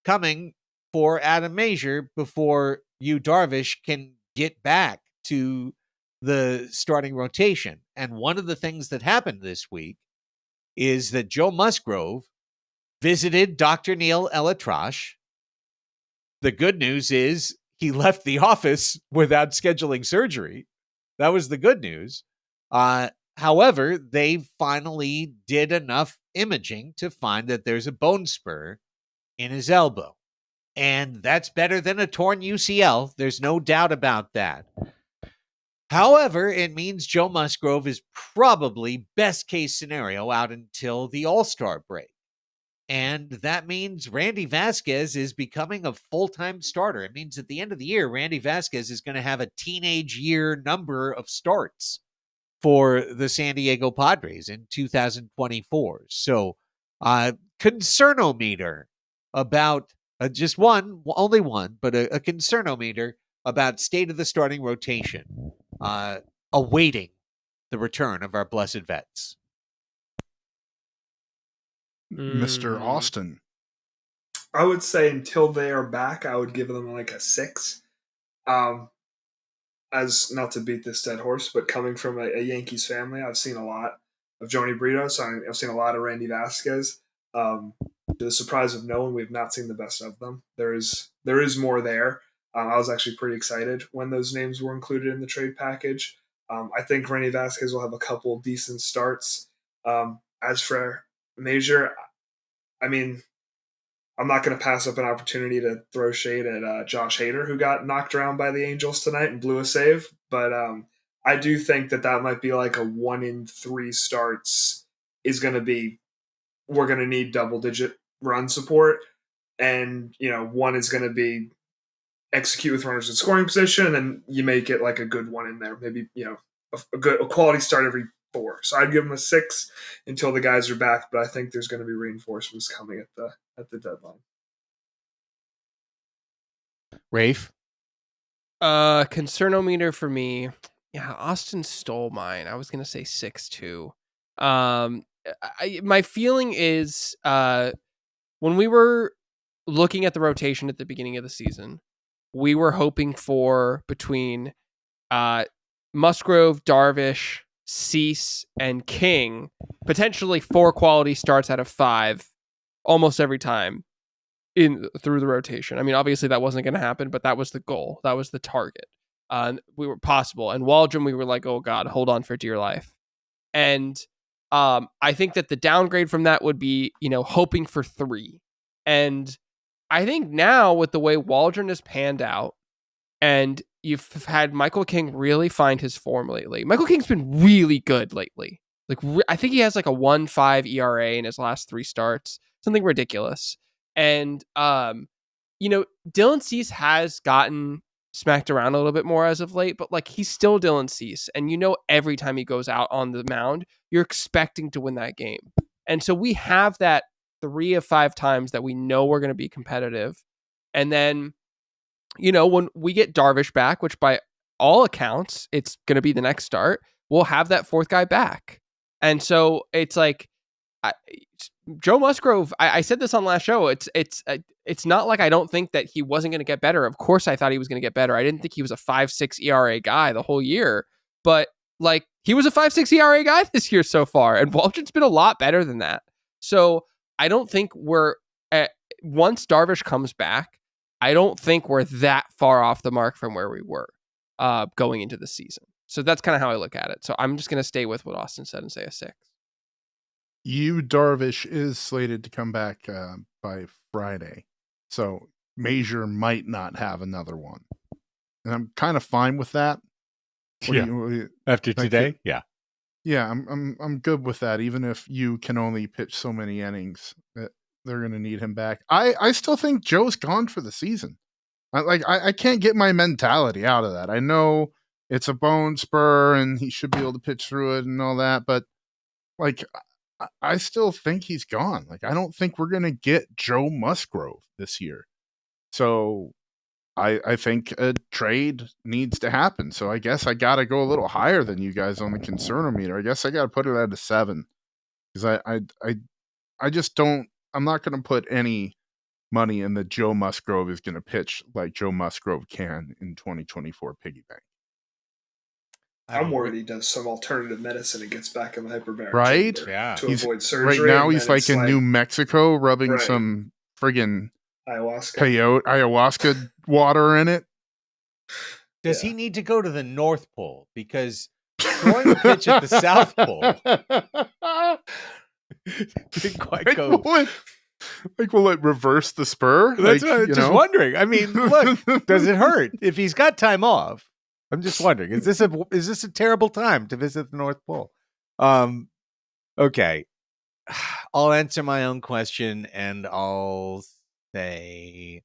A: coming for Adam Mazur before Yu Darvish can get back to the starting rotation. And one of the things that happened this week is that Joe Musgrove visited Dr. Neil ElAttrache. The good news is he left the office without scheduling surgery. That was the good news. However, they finally did enough imaging to find that there's a bone spur in his elbow. And that's better than a torn UCL. There's no doubt about that. However, it means Joe Musgrove is probably best case scenario out until the All-Star break. And that means Randy Vasquez is becoming a full-time starter. It means at the end of the year, Randy Vasquez is going to have a teenage year number of starts for the San Diego Padres in 2024. So, concernometer about just one, only one, but a concernometer about state of the starting rotation, awaiting the return of our blessed vets.
C: Mr. Austin.
D: I would say until they are back, I would give them like a 6. As not to beat this dead horse, but coming from a Yankees family, I've seen a lot of Joni Brito, so I've seen a lot of Randy Vasquez. To the surprise of no one, we've not seen the best of them. There is more there. I was actually pretty excited when those names were included in the trade package. I think Rennie Vasquez will have a couple decent starts. As for Major, I mean, I'm not going to pass up an opportunity to throw shade at Josh Hader, who got knocked around by the Angels tonight and blew a save. But I do think that might be like a 1 in 3 starts is going to be, we're going to need double-digit run support. And, one is going to be execute with runners in scoring position, and you make it like a good one in there. Maybe, a quality start every 4. So I'd give them a 6 until the guys are back, but I think there's going to be reinforcements coming at the deadline.
A: Rafe?
B: Concernometer for me. Yeah, Austin stole mine. I was going to say 6 too. My feeling is when we were looking at the rotation at the beginning of the season, we were hoping for between Musgrove, Darvish, Cease, and King, potentially 4 quality starts out of 5 almost every time through the rotation. I mean, obviously that wasn't going to happen, but that was the goal. That was the target. We were possible. And Waldron, we were like, oh God, hold on for dear life. And I think that the downgrade from that would be, hoping for 3. And I think now with the way Waldron has panned out, and you've had Michael King really find his form lately. Michael King's been really good lately. Like I think he has like a 1.5 ERA in his last 3 starts, something ridiculous. And Dylan Cease has gotten smacked around a little bit more as of late, but like he's still Dylan Cease, and every time he goes out on the mound, you're expecting to win that game. And so we have that 3 of 5 times that we know we're going to be competitive, and then when we get Darvish back, which by all accounts, it's going to be the next start, we'll have that 4th guy back. And so it's like Joe Musgrove, I said this on last show. It's not like I don't think that he wasn't going to get better. Of course, I thought he was going to get better. I didn't think he was a 5.6 ERA guy the whole year, but like he was a 5.6 ERA guy this year so far, and Waldron's been a lot better than that. So I don't think once Darvish comes back, I don't think we're that far off the mark from where we were going into the season. So that's kind of how I look at it. So I'm just going to stay with what Austin said and say a 6.
C: Darvish is slated to come back by Friday. So Major might not have another one. And I'm kind of fine with that.
A: After today? Yeah.
C: Yeah, I'm good with that, even if you can only pitch so many innings. They're going to need him back. I still think Joe's gone for the season. I can't get my mentality out of that. I know it's a bone spur and he should be able to pitch through it and all that, but like I still think he's gone. Like I don't think we're going to get Joe Musgrove this year. So I think a trade needs to happen. So I guess I got to go a little higher than you guys on the concernometer. I guess I got to put it at a 7 because I just don't. I'm not going to put any money in that Joe Musgrove is going to pitch like Joe Musgrove can in 2024 piggy bank.
D: I'm worried he does some alternative medicine and gets back in the hyperbaric
C: right?
D: Yeah. To avoid surgery.
C: Right now he's like in New Mexico rubbing some friggin' ayahuasca water in it.
A: Does he need to go to the North Pole? Because throwing a pitch at the South Pole didn't quite go.
C: Will it reverse the spur?
A: That's what I'm just wondering. I mean, look, does it hurt if he's got time off? I'm just wondering. Is this a terrible time to visit the North Pole? Okay. I'll answer my own question, and I'll say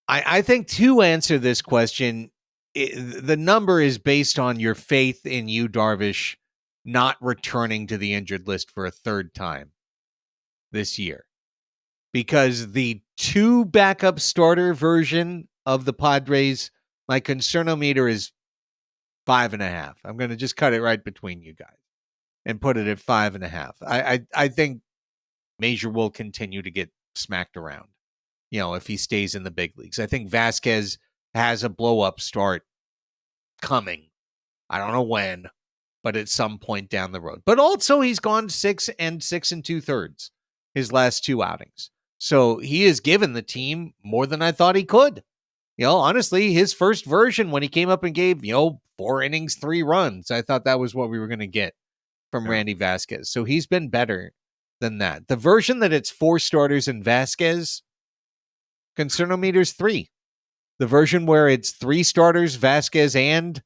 A: I think to answer this question, the number is based on your faith in Yu Darvish not returning to the injured list for a 3rd time this year. Because the 2 backup starter version of the Padres, my concernometer is 5.5. I'm going to just cut it right between you guys and put it at 5.5. I think Major will continue to get smacked around, if he stays in the big leagues. I think Vasquez has a blow-up start coming. I don't know when, but at some point down the road. But also he's gone 6 2/3 his last 2 outings. So he has given the team more than I thought he could. honestly, his first version when he came up and gave, 4 innings, 3 runs, I thought that was what we were going to get from Randy Vasquez. So he's been better than that. The version that it's 4 starters and Vasquez, Concernometer's 3. The version where it's 3 starters, Vasquez and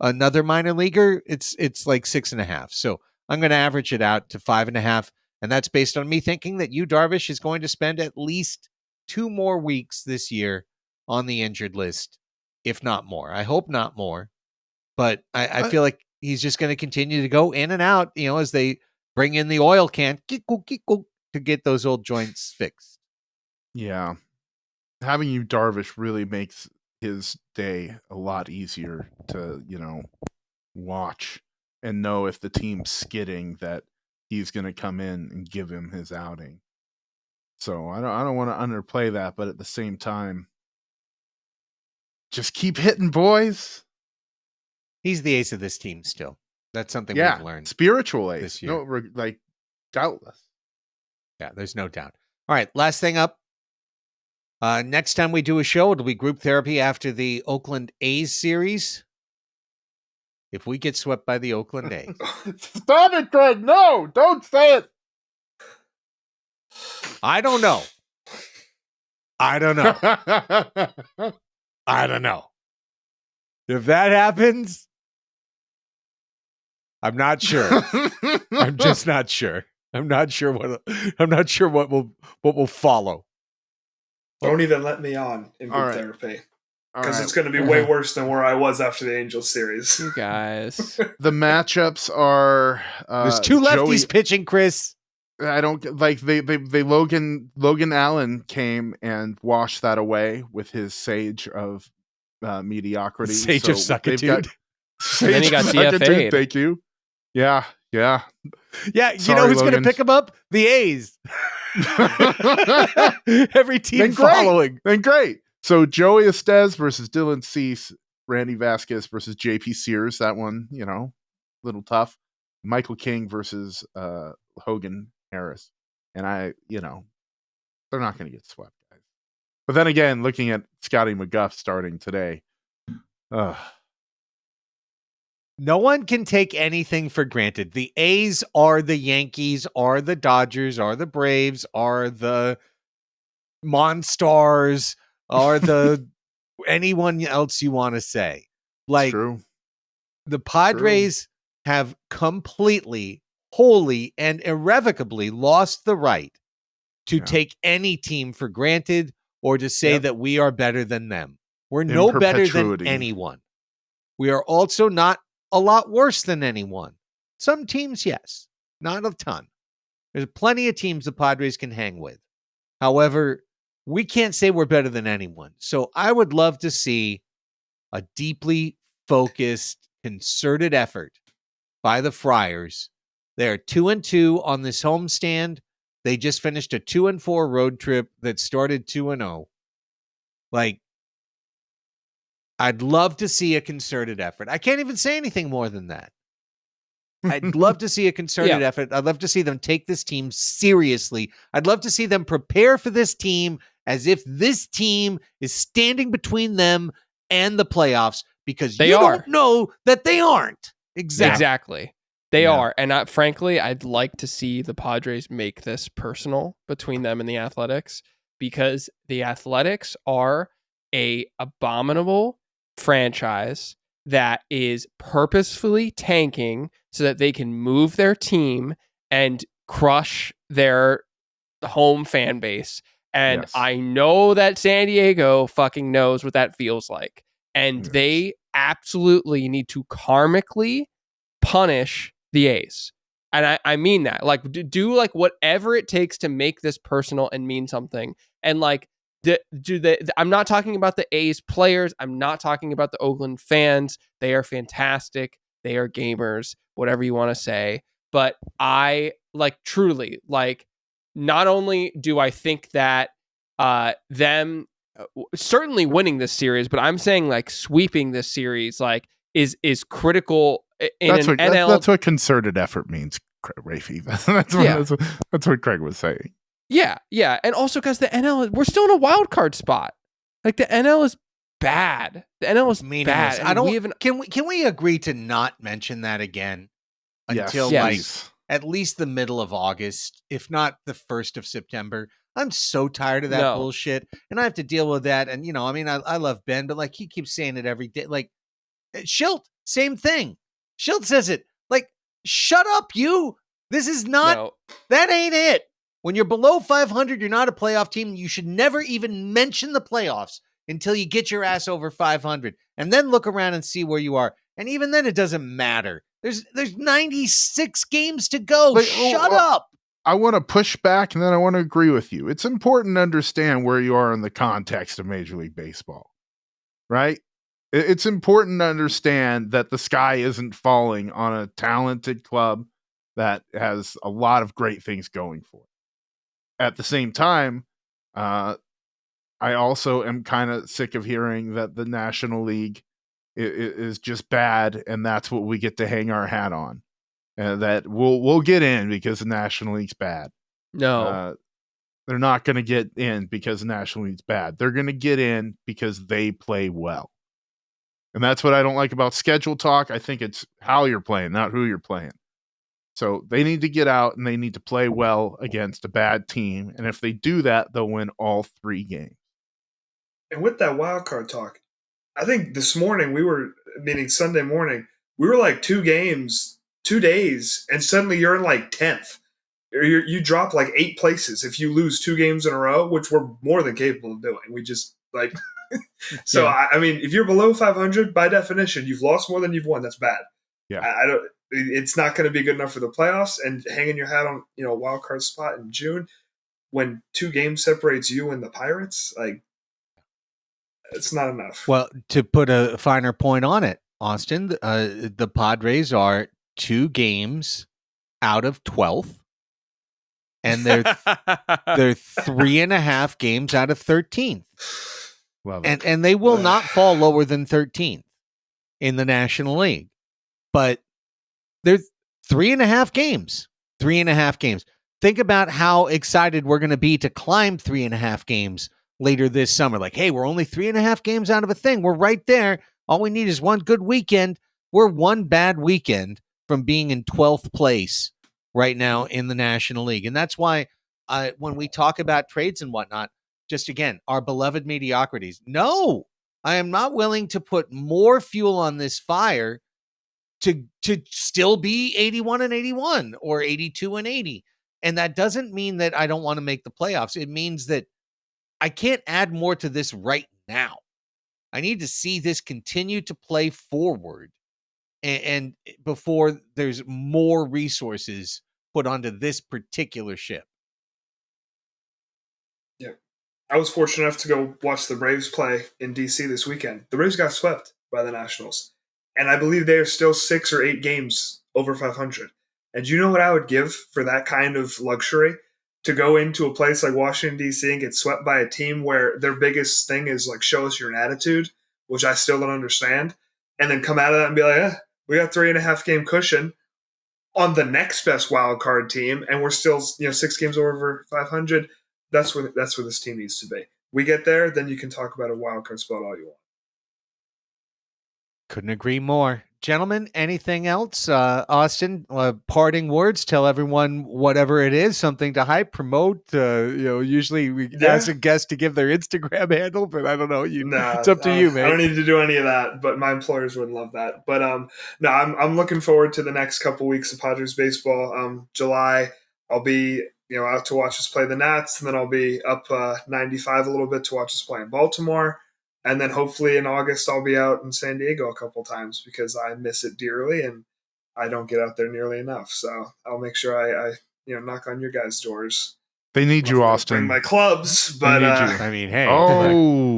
A: another minor leaguer, it's like 6.5. So I'm going to average it out to 5.5. And that's based on me thinking that Darvish is going to spend at least 2 more weeks this year on the injured list, if not more. I hope not more. But I feel like he's just going to continue to go in and out, as they bring in the oil can to get those old joints fixed.
C: Yeah. Having Darvish really makes his day a lot easier to, watch and know if the team's skidding that he's going to come in and give him his outing. So I don't want to underplay that, but at the same time, just keep hitting, boys.
A: He's the ace of this team still. That's something we've learned.
C: Spiritual ace.
A: This year.
C: No, doubtless.
A: Yeah, there's no doubt. All right, last thing up. Next time we do a show, it'll be group therapy after the Oakland A's series. If we get swept by the Oakland A's.
C: Stop it, Greg. No, don't say it.
A: I don't know. I don't know. If that happens, I'm not sure. I'm just not sure. I'm not sure what will follow.
D: Don't even let me on in group therapy. Because it's going to be
C: Uh-huh.
D: way worse than where I was after the Angels series.
B: You guys.
C: The matchups are
A: There's 2 lefties
C: Joey,
A: pitching, Chris.
C: I don't like they Logan Allen came and washed that away with his sage of mediocrity.
A: Sage of suckitude.
B: And then he got DFA'd.
C: Thank you. Yeah.
A: Yeah,
C: Sorry,
A: who's going to
C: Logan.
A: pick him up? The A's. Every team
C: Then great.
A: following.
C: Then great. So Joey Estes versus Dylan Cease, Randy Vasquez versus JP Sears. That one, little tough. Michael King versus Hogan Harris. And they're not going to get swept, guys. But then again, looking at Scotty McGuff starting today,
A: no one can take anything for granted. The A's are the Yankees, are the Dodgers, are the Braves, are the Monstars, are the anyone else you want to say. Like,
C: true.
A: The Padres have completely, wholly, and irrevocably lost the right to take any team for granted or to say that we are better than them. We're no better than anyone. We are also not a lot worse than anyone. Some teams, yes. Not a ton. There's plenty of teams the Padres can hang with. However, we can't say we're better than anyone. So I would love to see a deeply focused, concerted effort by the Friars. They're 2-2 on this homestand. They just finished a 2-4 road trip that started 2-0. Like, I'd love to see a concerted effort. I can't even say anything more than that. I'd love to see a concerted effort. I'd love to see them take this team seriously. I'd love to see them prepare for this team as if this team is standing between them and the playoffs, because
B: they
A: don't know that they aren't.
B: Exactly. They are. And frankly, I'd like to see the Padres make this personal between them and the Athletics, because the Athletics are a abominable franchise that is purposefully tanking so that they can move their team and crush their home fan base. And I know that San Diego fucking knows what that feels like. And they absolutely need to karmically punish the A's. And I mean that. Like, do like whatever it takes to make this personal and mean something. And like, I'm not talking about the A's players. I'm not talking about the Oakland fans. They are fantastic. They are gamers, whatever you want to say. But I truly not only do I think that them certainly winning this series, but I'm saying sweeping this series is critical in
C: that's
B: an
C: what,
B: NL.
C: That's what concerted effort means, Raphie. That's what Craig was saying.
B: Yeah. And also because the NL, we're still in a wild card spot. Like, the NL is bad. The NL was
A: Meaningless.
B: bad.
A: I
B: and we
A: don't.
B: haven't.
A: Can we agree to not mention that again until
B: Yes.
A: like
C: please.
A: at least the middle of August, if not the 1st of September? I'm so tired of that
B: No.
A: bullshit, and I have to deal with that. And I mean, I love Ben, but like he keeps saying it every day. Like Schilt, same thing. Schilt says it. Like, shut up, you. This is not.
B: No.
A: That ain't it. When you're below 500, you're not a playoff team. You should never even mention the playoffs until you get your ass over 500, and then look around and see where you are. And even then, it doesn't matter. There's 96 games to go.
C: Like,
A: Shut up.
C: I want to push back, and then I want to agree with you. It's important to understand where you are in the context of Major League Baseball, right? It's important to understand that the sky isn't falling on a talented club that has a lot of great things going for it. At the same time, I also am kind of sick of hearing that the National League is just bad, and that's what we get to hang our hat on. That we'll get in because the National League's bad.
B: No.
C: They're not going to get in because the National League's bad. They're going to get in because they play well. And that's what I don't like about schedule talk. I think it's how you're playing, not who you're playing. So they need to get out and they need to play well against a bad team. And if they do that, they'll win all 3 games.
D: And with that wild card talk, I think this morning meaning Sunday morning, we were like 2 games, 2 days, and suddenly you're in like 10th. You drop like 8 places if you lose 2 games in a row, which we're more than capable of doing. We just like so.
A: Yeah.
D: I mean, if you're below 500, by definition, you've lost more than you've won. That's bad.
C: Yeah.
D: I don't. It's not going to be good enough for the playoffs. And hanging your hat on a wild card spot in June when 2 games separates you and the Pirates, like it's not enough.
A: Well, to put a finer point on it, Austin, the Padres are 2 games out of 12th, and they're 3.5 games out of 13th.
C: Love it.
A: And they will not fall lower than 13th in the National League. But they're 3.5 games. 3.5 games. Think about how excited we're going to be to climb 3.5 games later this summer. Like, hey, we're only 3.5 games out of a thing. We're right there. All we need is one good weekend. We're one bad weekend from being in 12th place right now in the National League. And that's why when we talk about trades and whatnot, just again, our beloved mediocrities. No, I am not willing to put more fuel on this fire to still be 81-81 or 82-80. And that doesn't mean that I don't want to make the playoffs. It means that I can't add more to this right now. I need to see this continue to play forward and before there's more resources put onto this particular ship.
D: Yeah. I was fortunate enough to go watch the Braves play in DC this weekend. The Braves got swept by the Nationals. And I believe they are still 6 or 8 games over 500. And do you know what I would give for that kind of luxury? To go into a place like Washington, D.C. and get swept by a team where their biggest thing is like, show us your attitude, which I still don't understand. And then come out of that and be like, we got 3.5 game cushion on the next best wild card team. And we're still, 6 games over 500. That's where this team needs to be. We get there, then you can talk about a wild card spot all you want.
A: Couldn't agree more. Gentlemen, anything else? Austin, parting words, tell everyone whatever it is, something to hype, promote. Usually we ask a guest to give their Instagram handle, but I don't know. It's up to you, man.
D: I don't need to do any of that, but my employers would love that. But no, I'm looking forward to the next couple weeks of Padres baseball. July, I'll be out to watch us play the Nats, and then I'll be up 95 a little bit to watch us play in Baltimore. And then hopefully in August, I'll be out in San Diego a couple times because I miss it dearly and I don't get out there nearly enough. So I'll make sure I knock on your guys' doors.
C: They need you, Austin.
D: Bring my clubs, but
A: I mean, hey,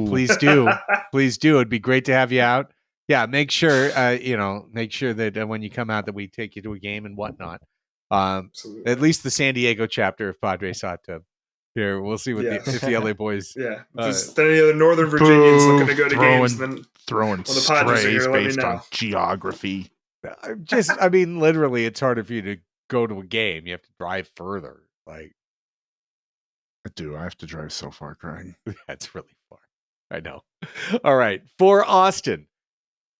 A: please do. Please do. It'd be great to have you out. Yeah, make sure that when you come out that we take you to a game and whatnot. At least the San Diego chapter of Padres Hot Tub. Here, we'll see if the LA boys.
D: Yeah, if there's any other Northern Virginians looking to go to games, then
C: throwing
D: the Padres are here,
C: based on geography.
A: Literally, it's harder for you to go to a game. You have to drive further. Like,
C: I do. I have to drive so far, Craig.
A: That's really far. I know. All right. For Austin,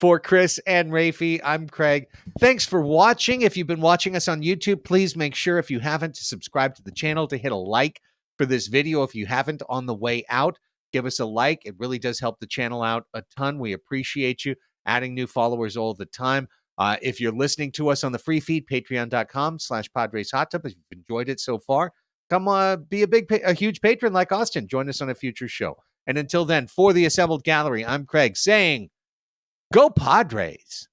A: for Chris and Raphie, I'm Craig. Thanks for watching. If you've been watching us on YouTube, please make sure, if you haven't, to subscribe to the channel, to hit a like for this video. If you haven't, on the way out, give us a like. It really does help the channel out a ton. We appreciate you adding new followers all the time. If you're listening to us on the free feed, patreon.com/Padres Hot Tub. If you've enjoyed it so far, come be a huge patron like Austin. Join us on a future show. And until then, for the assembled gallery, I'm Craig saying, go Padres.